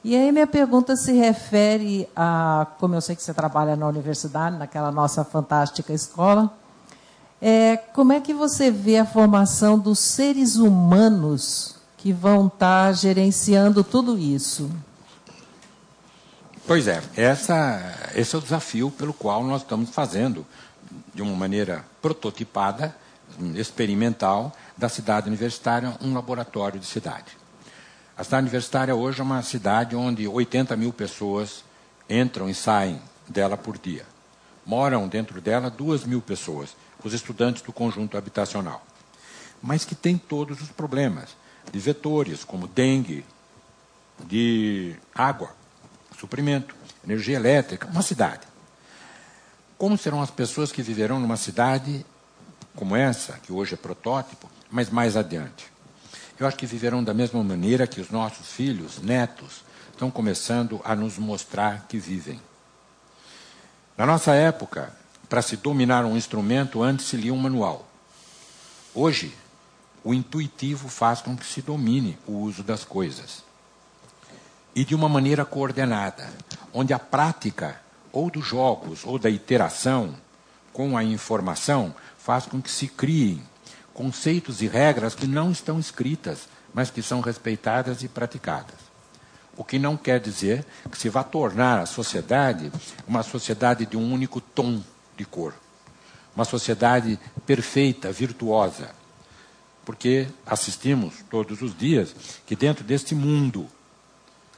E aí minha pergunta se refere a, como eu sei que você trabalha na universidade, naquela nossa fantástica escola, como é que você vê a formação dos seres humanos que vão estar gerenciando tudo isso? Pois é, esse é o desafio pelo qual nós estamos fazendo, de uma maneira prototipada, experimental, da cidade universitária, um laboratório de cidade. A cidade universitária hoje é uma cidade onde 80 mil pessoas entram e saem dela por dia. Moram dentro dela 2 mil pessoas, os estudantes do conjunto habitacional. Mas que tem todos os problemas de vetores, como dengue, de água, suprimento, energia elétrica, uma cidade. Como serão as pessoas que viverão numa cidade como essa, que hoje é protótipo, mas mais adiante? Eu acho que viverão da mesma maneira que os nossos filhos, netos, estão começando a nos mostrar que vivem. Na nossa época, para se dominar um instrumento, antes se lia um manual. Hoje, o intuitivo faz com que se domine o uso das coisas. E de uma maneira coordenada, onde a prática, ou dos jogos, ou da iteração, com a informação, faz com que se criem conceitos e regras que não estão escritas, mas que são respeitadas e praticadas. O que não quer dizer que se vá tornar a sociedade uma sociedade de um único tom de cor. Uma sociedade perfeita, virtuosa. Porque assistimos todos os dias que dentro deste mundo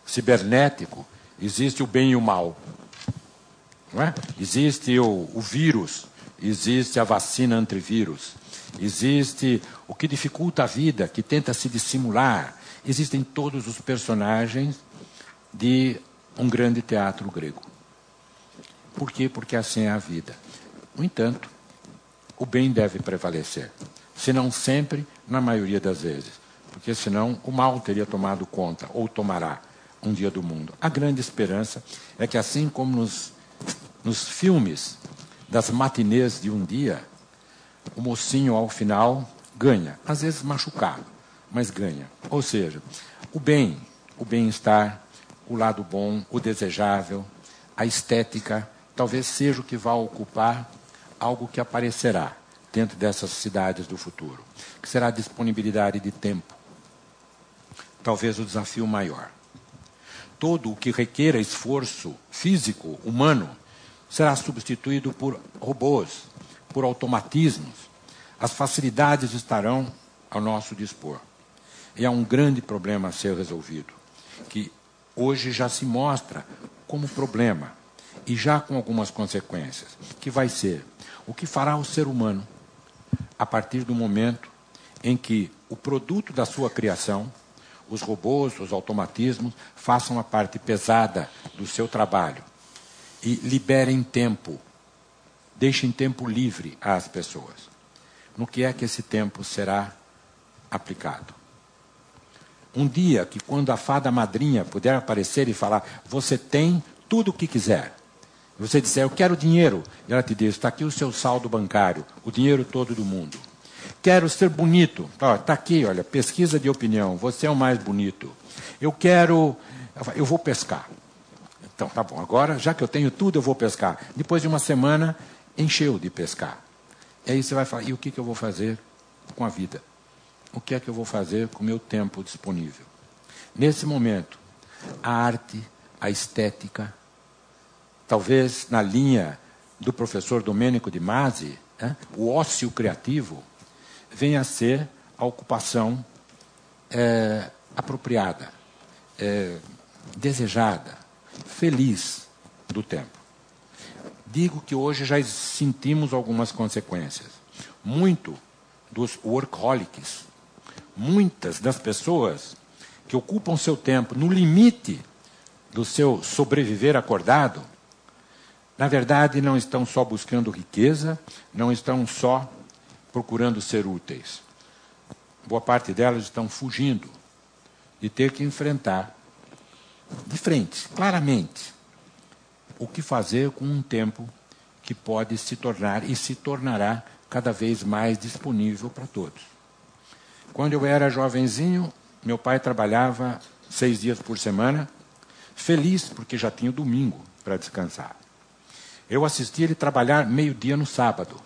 cibernético existe o bem e o mal. Não é? Existe o vírus, existe a vacina antivírus, existe o que dificulta a vida, que tenta se dissimular. Existem todos os personagens de um grande teatro grego. Por quê? Porque assim é a vida. No entanto, o bem deve prevalecer. Se não sempre, na maioria das vezes. Porque senão o mal teria tomado conta, ou tomará, um dia do mundo. A grande esperança é que, assim como nos filmes das matinês de um dia, o mocinho, ao final, ganha. Às vezes machucado, mas ganha. Ou seja, o bem, o bem-estar, o lado bom, o desejável, a estética, talvez seja o que vá ocupar algo que aparecerá dentro dessas cidades do futuro, que será a disponibilidade de tempo. Talvez o desafio maior. Todo o que requer esforço físico, humano, será substituído por robôs, por automatismos. As facilidades estarão ao nosso dispor. E há um grande problema a ser resolvido, que hoje já se mostra como problema, e já com algumas consequências, que vai ser o que fará o ser humano a partir do momento em que o produto da sua criação, os robôs, os automatismos, façam a parte pesada do seu trabalho e liberem tempo, deixem tempo livre às pessoas. No que é que esse tempo será aplicado? Um dia que, quando a fada madrinha puder aparecer e falar, você tem tudo o que quiser. Você disser, eu quero dinheiro. E ela te diz, está aqui o seu saldo bancário, o dinheiro todo do mundo. Quero ser bonito. Está aqui, olha, pesquisa de opinião, você é o mais bonito. Eu vou pescar. Então, tá bom, agora, já que eu tenho tudo, eu vou pescar. Depois de uma semana, encheu de pescar. E aí você vai falar, e o que eu vou fazer com a vida? O que é que eu vou fazer com o meu tempo disponível? Nesse momento, a arte, a estética, talvez na linha do professor Domênico de Masi, o ócio criativo, venha a ser a ocupação apropriada, desejada, feliz do tempo. Digo que hoje já sentimos algumas consequências. Muito dos workaholics, muitas das pessoas que ocupam seu tempo no limite do seu sobreviver acordado, na verdade não estão só buscando riqueza, não estão só procurando ser úteis. Boa parte delas estão fugindo de ter que enfrentar de frente, claramente, o que fazer com um tempo que pode se tornar e se tornará cada vez mais disponível para todos. Quando eu era jovenzinho, meu pai trabalhava 6 dias por semana, feliz porque já tinha o domingo para descansar. Eu assistia ele trabalhar meio-dia no sábado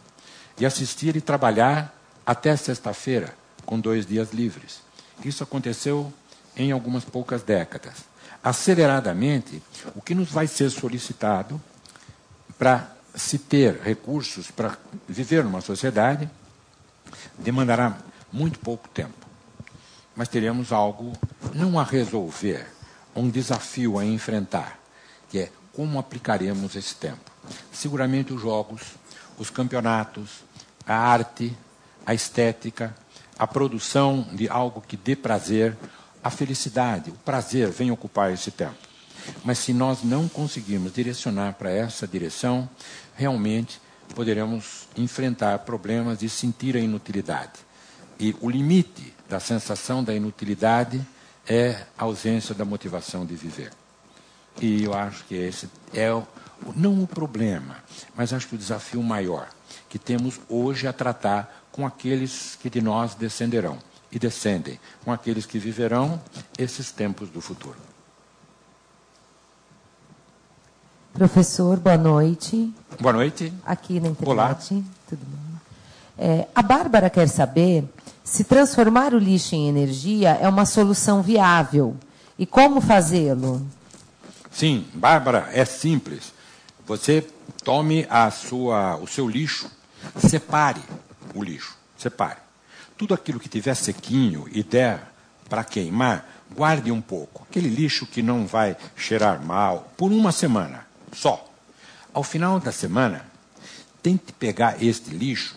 e assistia ele trabalhar até sexta-feira, com 2 dias livres. Isso aconteceu em algumas poucas décadas. Aceleradamente, o que nos vai ser solicitado para se ter recursos para viver numa sociedade demandará muito pouco tempo. Mas teremos algo não a resolver, um desafio a enfrentar, que é como aplicaremos esse tempo. Seguramente os jogos, os campeonatos, a arte, a estética, a produção de algo que dê prazer, a felicidade, o prazer vem ocupar esse tempo. Mas se nós não conseguirmos direcionar para essa direção, realmente poderemos enfrentar problemas de sentir a inutilidade. E o limite da sensação da inutilidade é a ausência da motivação de viver. E eu acho que esse é não o problema, mas acho que o desafio maior que temos hoje a tratar com aqueles que de nós descenderão e descendem, com aqueles que viverão esses tempos do futuro. Professor, boa noite. Boa noite. Aqui na internet. Olá. Tudo bem? A Bárbara quer saber se transformar o lixo em energia é uma solução viável e como fazê-lo. Sim, Bárbara, é simples. Você tome o seu lixo, separe o lixo, separe. Tudo aquilo que tiver sequinho e der para queimar, guarde um pouco. Aquele lixo que não vai cheirar mal, por uma semana só. Ao final da semana, tente pegar este lixo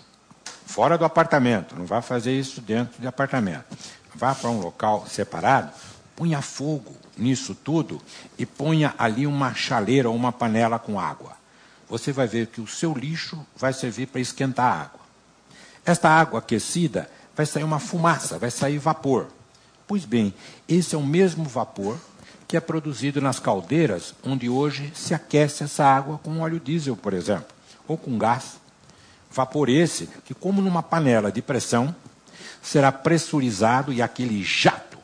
fora do apartamento. Não vá fazer isso dentro de apartamento. Vá para um local separado, ponha fogo nisso tudo e ponha ali uma chaleira ou uma panela com água. Você vai ver que o seu lixo vai servir para esquentar a água. Esta água aquecida vai sair uma fumaça, vai sair vapor. Pois bem, esse é o mesmo vapor que é produzido nas caldeiras, onde hoje se aquece essa água com óleo diesel, por exemplo, ou com gás. Vapor esse que, como numa panela de pressão, será pressurizado e aquele jato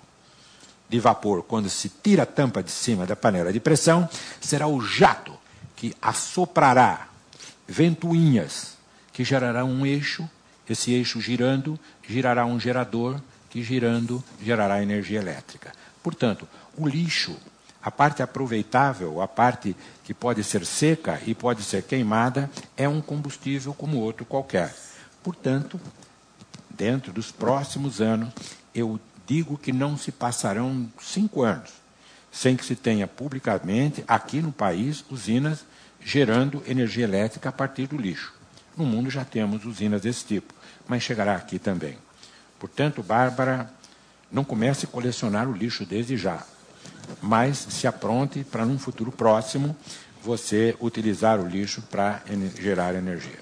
de vapor, quando se tira a tampa de cima da panela de pressão, será o jato que assoprará ventoinhas que gerarão um eixo, esse eixo girando, girará um gerador, que girando gerará energia elétrica. Portanto, o lixo, a parte aproveitável, a parte que pode ser seca e pode ser queimada, é um combustível como outro qualquer. Portanto, dentro dos próximos anos, eu digo que não se passarão 5 anos sem que se tenha publicamente, aqui no país, usinas gerando energia elétrica a partir do lixo. No mundo já temos usinas desse tipo, mas chegará aqui também. Portanto, Bárbara, não comece a colecionar o lixo desde já, mas se apronte para, num futuro próximo, você utilizar o lixo para gerar energia.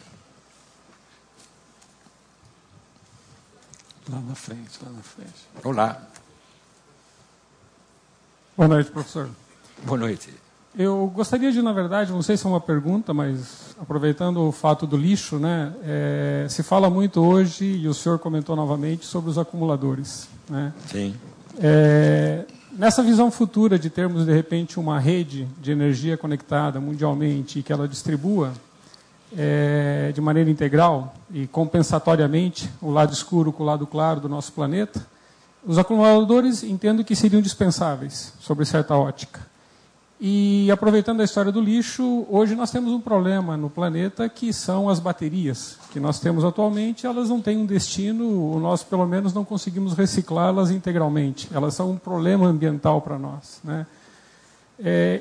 Lá na frente, lá na frente. Olá. Boa noite, professor. Boa noite. Eu gostaria de, na verdade, não sei se é uma pergunta, mas aproveitando o fato do lixo, né, se fala muito hoje, e o senhor comentou novamente, sobre os acumuladores. Né? Sim. Nessa visão futura de termos, de repente, uma rede de energia conectada mundialmente e que ela distribua de maneira integral e compensatoriamente o lado escuro com o lado claro do nosso planeta, os acumuladores entendo que seriam dispensáveis, sobre certa ótica. E, aproveitando a história do lixo, hoje nós temos um problema no planeta que são as baterias que nós temos atualmente. Elas não têm um destino, nós pelo menos não conseguimos reciclá-las integralmente. Elas são um problema ambiental para nós. Né?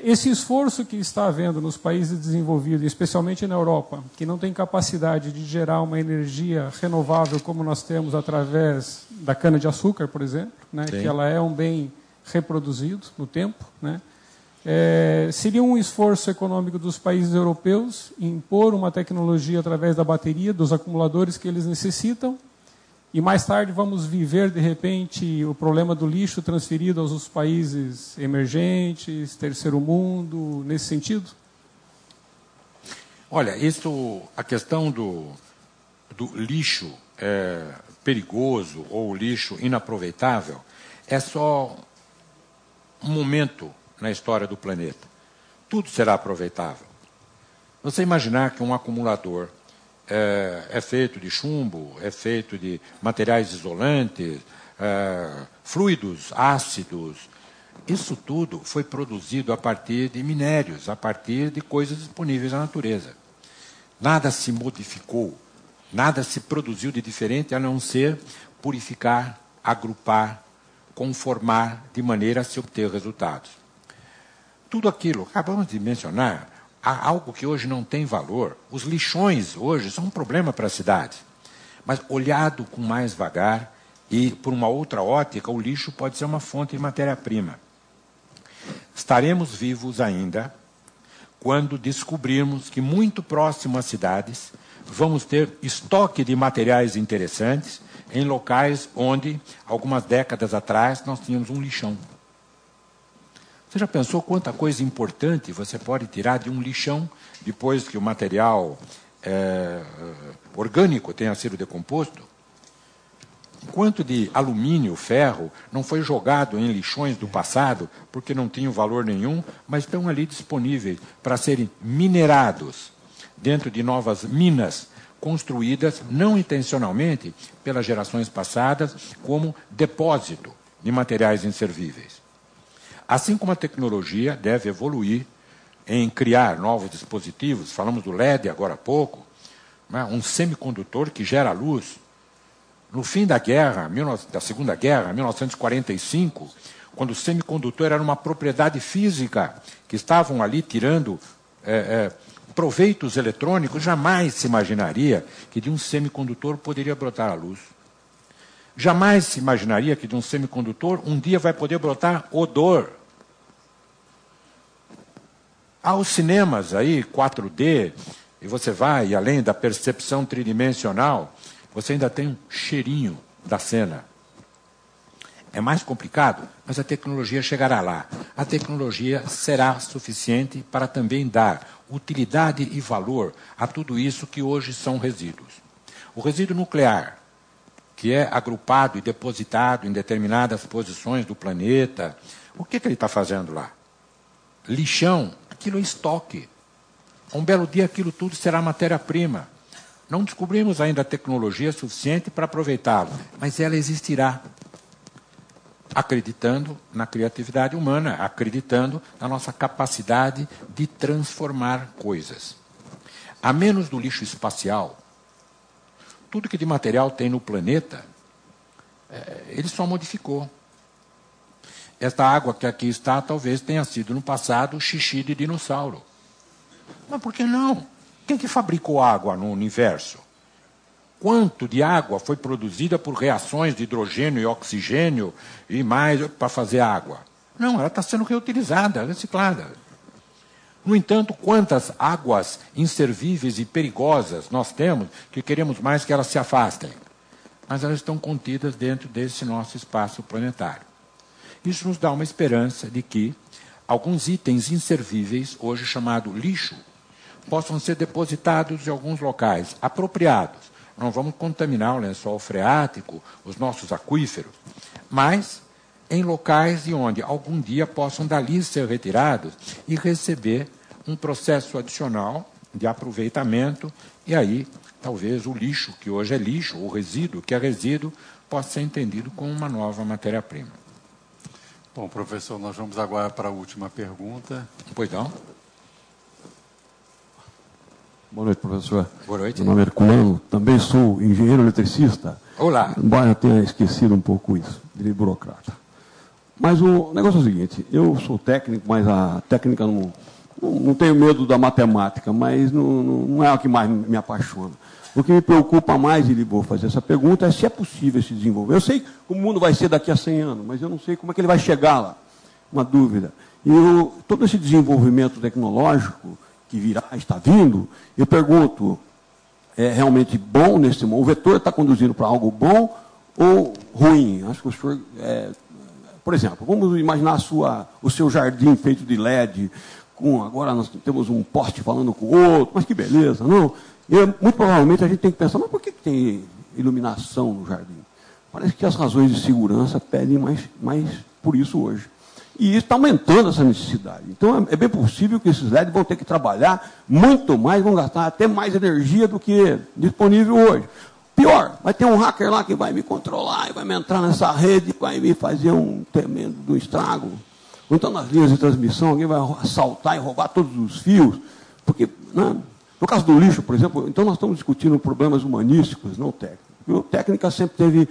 Esse esforço que está havendo nos países desenvolvidos, especialmente na Europa, que não tem capacidade de gerar uma energia renovável como nós temos através da cana-de-açúcar, por exemplo, né? Que ela é um bem reproduzido no tempo, né? Seria um esforço econômico dos países europeus impor uma tecnologia através da bateria, dos acumuladores que eles necessitam, e mais tarde vamos viver, de repente, o problema do lixo transferido aos países emergentes, terceiro mundo, nesse sentido? Olha, a questão do lixo perigoso ou lixo inaproveitável é só um momento na história do planeta. Tudo será aproveitável. Você imaginar que um acumulador é feito de chumbo, é feito de materiais isolantes, fluidos ácidos, isso tudo foi produzido a partir de minérios, a partir de coisas disponíveis na natureza. Nada se modificou, nada se produziu de diferente a não ser purificar, agrupar, conformar de maneira a se obter resultados. Tudo aquilo, acabamos de mencionar, há algo que hoje não tem valor. Os lixões hoje são um problema para a cidade. Mas olhado com mais vagar e por uma outra ótica, o lixo pode ser uma fonte de matéria-prima. Estaremos vivos ainda quando descobrirmos que muito próximo às cidades vamos ter estoque de materiais interessantes em locais onde, algumas décadas atrás, nós tínhamos um lixão. Você já pensou quanta coisa importante você pode tirar de um lixão depois que o material orgânico tenha sido decomposto? Quanto de alumínio, ferro, não foi jogado em lixões do passado porque não tinham valor nenhum, mas estão ali disponíveis para serem minerados dentro de novas minas construídas, não intencionalmente, pelas gerações passadas, como depósito de materiais inservíveis. Assim como a tecnologia deve evoluir em criar novos dispositivos, falamos do LED agora há pouco, né, um semicondutor que gera luz. No fim da guerra, da Segunda Guerra, 1945, quando o semicondutor era uma propriedade física, que estavam ali tirando proveitos eletrônicos, jamais se imaginaria que de um semicondutor poderia brotar a luz. Jamais se imaginaria que de um semicondutor um dia vai poder brotar odor. Há os cinemas aí, 4D, e você vai, e além da percepção tridimensional, você ainda tem um cheirinho da cena. É mais complicado, mas a tecnologia chegará lá. A tecnologia será suficiente para também dar utilidade e valor a tudo isso que hoje são resíduos. O resíduo nuclear, que é agrupado e depositado em determinadas posições do planeta, o que ele está fazendo lá? Lixão, aquilo é estoque. Um belo dia aquilo tudo será matéria-prima. Não descobrimos ainda a tecnologia suficiente para aproveitá-lo, mas ela existirá. Acreditando na criatividade humana, acreditando na nossa capacidade de transformar coisas. A menos do lixo espacial, tudo que de material tem no planeta, ele só modificou. Esta água que aqui está, talvez tenha sido no passado xixi de dinossauro. Mas por que não? Quem que fabricou água no universo? Quanto de água foi produzida por reações de hidrogênio e oxigênio e mais para fazer água? Não, ela está sendo reutilizada, reciclada. No entanto, quantas águas inservíveis e perigosas nós temos que queremos mais que elas se afastem? Mas elas estão contidas dentro desse nosso espaço planetário. Isso nos dá uma esperança de que alguns itens inservíveis, hoje chamado lixo, possam ser depositados em alguns locais apropriados. Não vamos contaminar o lençol freático, os nossos aquíferos, mas em locais de onde algum dia possam dali ser retirados e receber um processo adicional de aproveitamento, e aí talvez o lixo, que hoje é lixo, ou resíduo, que é resíduo, possa ser entendido como uma nova matéria-prima. Bom, professor, nós vamos agora para a última pergunta. Pois não? Boa noite, professor. Boa noite. Meu nome é Herculano, também sou engenheiro eletricista. Olá. Embora eu tenha esquecido um pouco isso, de burocrata. Mas o negócio é o seguinte, eu sou técnico, mas a técnica não tenho medo da matemática, mas não é o que mais me apaixona. O que me preocupa mais, e vou fazer essa pergunta, é se é possível se desenvolver. Eu sei como o mundo vai ser daqui a 100 anos, mas eu não sei como é que ele vai chegar lá. Uma dúvida. E todo esse desenvolvimento tecnológico que virá, está vindo, eu pergunto, é realmente bom nesse momento? O vetor está conduzindo para algo bom ou ruim? Acho que o senhor... por exemplo, vamos imaginar o seu jardim feito de LED, agora nós temos um poste falando com o outro, mas que beleza, não? E, muito provavelmente a gente tem que pensar, mas por que tem iluminação no jardim? Parece que as razões de segurança pedem mais por isso hoje. E isso está aumentando essa necessidade. Então, é bem possível que esses LEDs vão ter que trabalhar muito mais, vão gastar até mais energia do que disponível hoje. Pior, vai ter um hacker lá que vai me controlar, e vai me entrar nessa rede, vai me fazer um tremendo estrago. Ou então, nas linhas de transmissão, alguém vai assaltar e roubar todos os fios. Porque, né, no caso do lixo, por exemplo, então nós estamos discutindo problemas humanísticos, não técnicos. A técnica sempre teve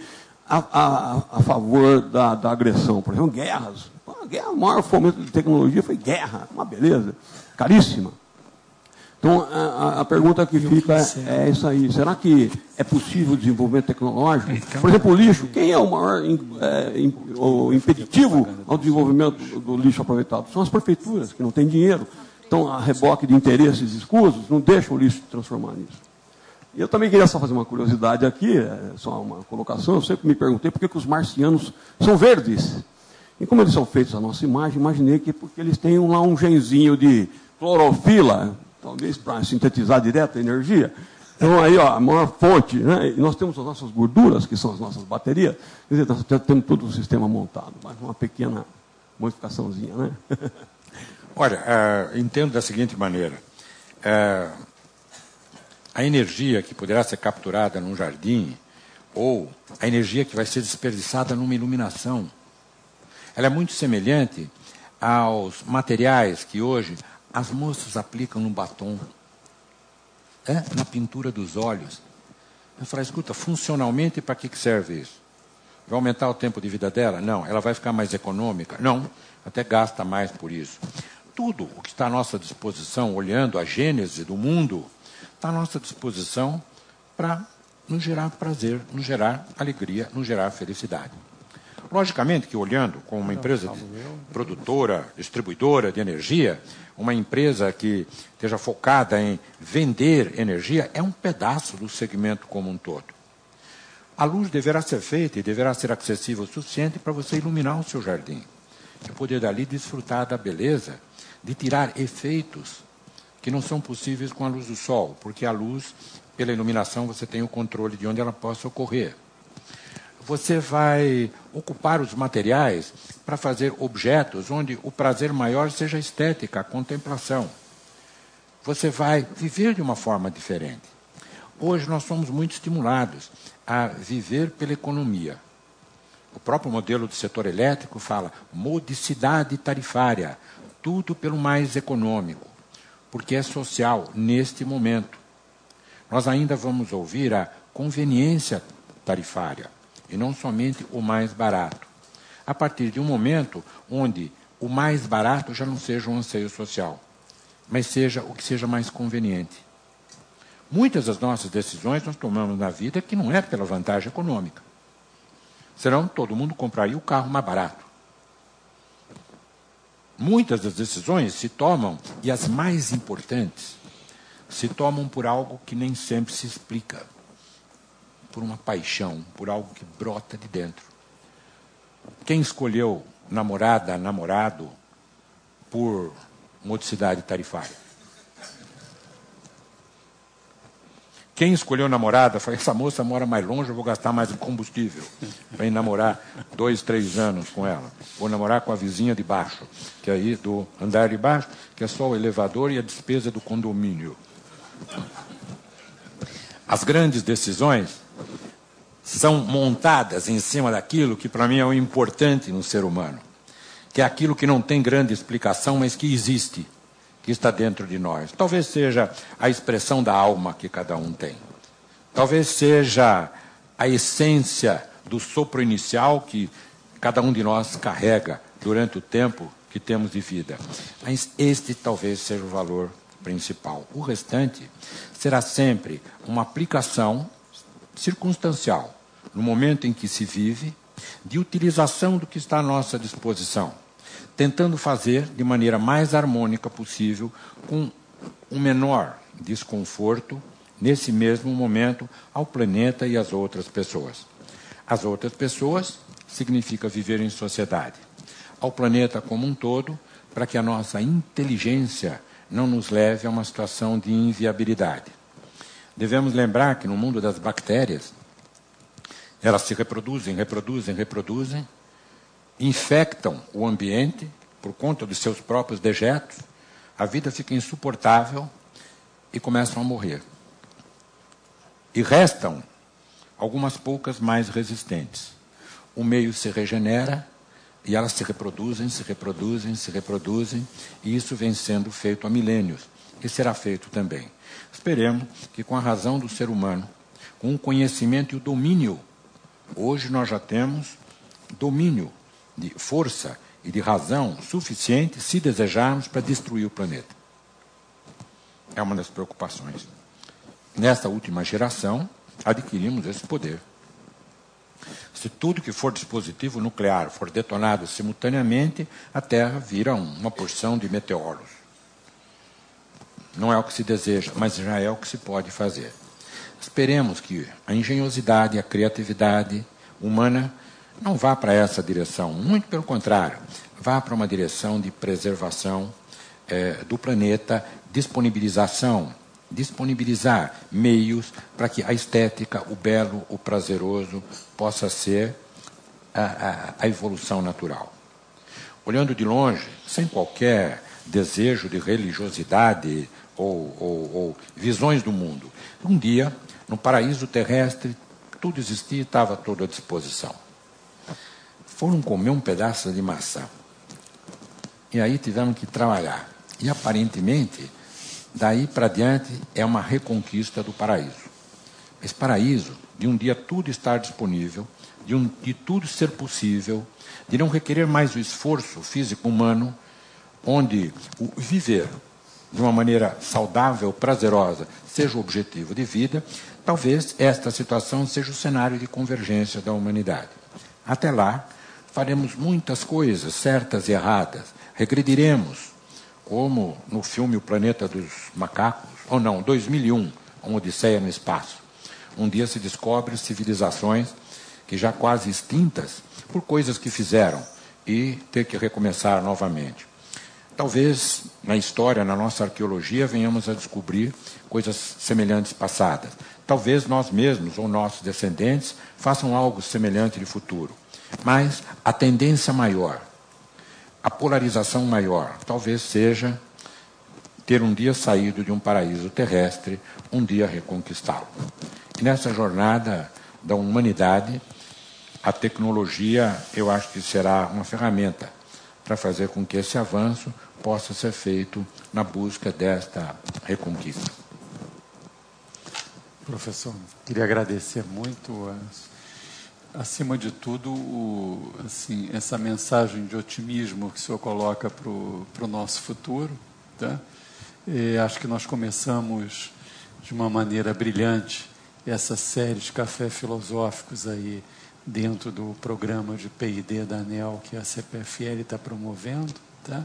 a favor da agressão. Por exemplo, guerras. A guerra, o maior fomento de tecnologia foi guerra, uma beleza, caríssima. Então, a pergunta que fica é isso aí. Será que é possível o desenvolvimento tecnológico? Por exemplo, o lixo. Quem é o maior o impeditivo ao desenvolvimento do lixo aproveitado? São as prefeituras, que não têm dinheiro. Então, a reboque de interesses escusos não deixa o lixo se transformar nisso. E eu também queria só fazer uma curiosidade aqui, só uma colocação. Eu sempre me perguntei por que os marcianos são verdes. E como eles são feitos à nossa imagem, imaginei que porque eles têm lá um genzinho de clorofila, talvez para sintetizar direto a energia. Então, aí, ó, a maior fonte, né? E nós temos as nossas gorduras, que são as nossas baterias. Quer dizer, nós já temos todo o sistema montado, mas uma pequena modificaçãozinha, né? Olha, entendo da seguinte maneira. A energia que poderá ser capturada num jardim, ou a energia que vai ser desperdiçada numa iluminação, ela é muito semelhante aos materiais que hoje as moças aplicam no batom, na pintura dos olhos. Eu falo, escuta, funcionalmente, para que serve isso? Vai aumentar o tempo de vida dela? Não. Ela vai ficar mais econômica? Não. Até gasta mais por isso. Tudo o que está à nossa disposição, olhando a gênese do mundo, está à nossa disposição para nos gerar prazer, nos gerar alegria, nos gerar felicidade. Logicamente que, olhando como uma empresa produtora, distribuidora de energia, uma empresa que esteja focada em vender energia, é um pedaço do segmento como um todo. A luz deverá ser feita e deverá ser acessível o suficiente para você iluminar o seu jardim. E poder dali desfrutar da beleza de tirar efeitos que não são possíveis com a luz do sol, porque a luz, pela iluminação, você tem o controle de onde ela possa ocorrer. Você vai ocupar os materiais para fazer objetos onde o prazer maior seja a estética, a contemplação. Você vai viver de uma forma diferente. Hoje nós somos muito estimulados a viver pela economia. O próprio modelo do setor elétrico fala modicidade tarifária, tudo pelo mais econômico, porque é social neste momento. Nós ainda vamos ouvir a conveniência tarifária, e não somente o mais barato. A partir de um momento onde o mais barato já não seja um anseio social, mas seja o que seja mais conveniente. Muitas das nossas decisões nós tomamos na vida que não é pela vantagem econômica. Senão todo mundo compraria o carro mais barato. Muitas das decisões se tomam, e as mais importantes, se tomam por algo que nem sempre se explica. Por uma paixão, por algo que brota de dentro. Quem escolheu namorada, namorado, por modicidade tarifária? Quem escolheu namorada, falou, essa moça mora mais longe, eu vou gastar mais combustível para ir namorar 2, 3 anos com ela. Vou namorar com a vizinha de baixo, que é aí do andar de baixo, que é só o elevador e a despesa do condomínio. As grandes decisões são montadas em cima daquilo que para mim é o importante no ser humano, que é aquilo que não tem grande explicação, mas que existe, que está dentro de nós. Talvez seja a expressão da alma que cada um tem. Talvez seja a essência do sopro inicial que cada um de nós carrega durante o tempo que temos de vida. Mas este talvez seja o valor principal. O restante será sempre uma aplicação circunstancial, no momento em que se vive, de utilização do que está à nossa disposição, tentando fazer de maneira mais harmônica possível, com o menor desconforto, nesse mesmo momento, ao planeta e às outras pessoas. As outras pessoas significa viver em sociedade. Ao planeta como um todo, para que a nossa inteligência não nos leve a uma situação de inviabilidade. Devemos lembrar que no mundo das bactérias, elas se reproduzem, infectam o ambiente por conta dos seus próprios dejetos, a vida fica insuportável e começam a morrer. E restam algumas poucas mais resistentes. O meio se regenera e elas se reproduzem, e isso vem sendo feito há milênios e será feito também. Esperemos que com a razão do ser humano, com o conhecimento e o domínio, hoje nós já temos domínio de força e de razão suficiente, se desejarmos, para destruir o planeta. É uma das preocupações. Nesta última geração, adquirimos esse poder. Se tudo que for dispositivo nuclear for detonado simultaneamente, a Terra vira uma porção de meteoros. Não é o que se deseja, mas já é o que se pode fazer. Esperemos que a engenhosidade e a criatividade humana não vá para essa direção. Muito pelo contrário, vá para uma direção de preservação do planeta, disponibilizar meios para que a estética, o belo, o prazeroso, possa ser a evolução natural. Olhando de longe, sem qualquer desejo de religiosidade ou visões do mundo, um dia, no paraíso terrestre, tudo existia e estava tudo à disposição. Foram comer um pedaço de maçã. E aí tivemos que trabalhar. E, aparentemente, daí para diante é uma reconquista do paraíso. Esse paraíso, de um dia tudo estar disponível, de tudo ser possível, de não requerer mais o esforço físico humano, onde o viver de uma maneira saudável, prazerosa, seja o objetivo de vida, talvez esta situação seja o cenário de convergência da humanidade. Até lá, faremos muitas coisas certas e erradas, regrediremos, como no filme O Planeta dos Macacos, ou não, 2001, uma Odisseia no Espaço. Um dia se descobre civilizações que já quase extintas por coisas que fizeram e ter que recomeçar novamente. Talvez na história, na nossa arqueologia, venhamos a descobrir coisas semelhantes passadas. Talvez nós mesmos ou nossos descendentes façam algo semelhante de futuro. Mas a tendência maior, a polarização maior, talvez seja ter um dia saído de um paraíso terrestre, um dia reconquistá-lo. E nessa jornada da humanidade, a tecnologia, eu acho que será uma ferramenta para fazer com que esse avanço possa ser feito na busca desta reconquista. Professor, queria agradecer muito, acima de tudo, essa mensagem de otimismo que o senhor coloca para o nosso futuro. Tá? E acho que nós começamos de uma maneira brilhante essa série de café filosóficos aí dentro do programa de P&D da ANEEL que a CPFL está promovendo. Tá?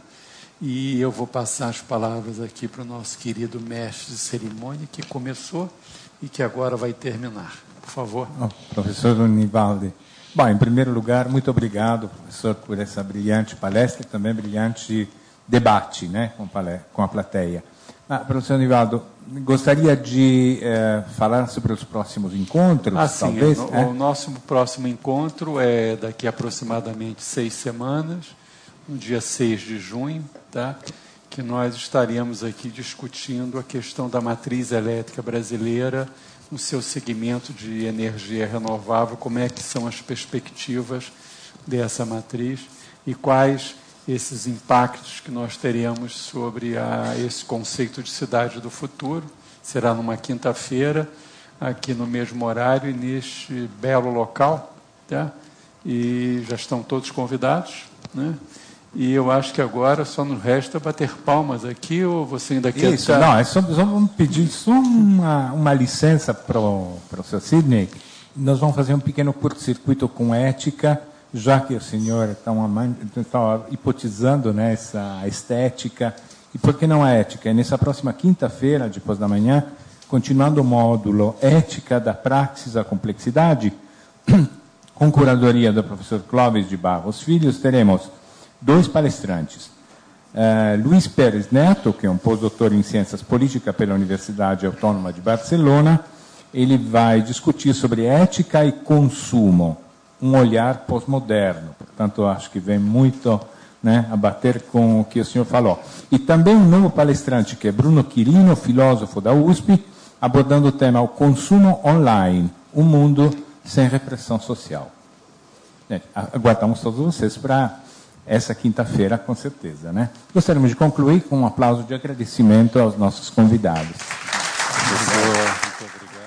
E eu vou passar as palavras aqui para o nosso querido mestre de cerimônia, que começou e que agora vai terminar. Por favor. Professor Nivaldi. Bom, em primeiro lugar, muito obrigado, professor, por essa brilhante palestra e também brilhante debate, né, com a plateia. Professor Nivaldo, gostaria de falar sobre os próximos encontros, talvez? O nosso próximo encontro é daqui a aproximadamente 6 semanas, no dia 6 de junho, tá? Que nós estaremos aqui discutindo a questão da matriz elétrica brasileira no seu segmento de energia renovável, como é que são as perspectivas dessa matriz e quais esses impactos que nós teremos sobre esse conceito de cidade do futuro. Será numa quinta-feira, aqui no mesmo horário e neste belo local. Tá? E já estão todos convidados, né? E eu acho que agora só nos resta bater palmas aqui, ou você ainda quer... Isso, não, vamos pedir só uma licença para o Sr. Sidney. Nós vamos fazer um pequeno curto-circuito com ética, já que o senhor está hipotizando, né, essa estética. E por que não a ética? E nessa próxima quinta-feira, depois da manhã, continuando o módulo Ética da Praxis à Complexidade, Com curadoria do professor Clóvis de Barros Filhos, teremos 2 palestrantes. Luiz Pérez Neto, que é um pós-doutor em Ciências Políticas pela Universidade Autônoma de Barcelona, ele vai discutir sobre ética e consumo, um olhar pós-moderno. Portanto, acho que vem muito, né, a bater com o que o senhor falou. E também um novo palestrante, que é Bruno Quirino, filósofo da USP, abordando o tema o consumo online, um mundo sem repressão social. Gente, aguardamos todos vocês para essa quinta-feira, com certeza, né? Gostaríamos de concluir com um aplauso de agradecimento aos nossos convidados. Muito obrigado.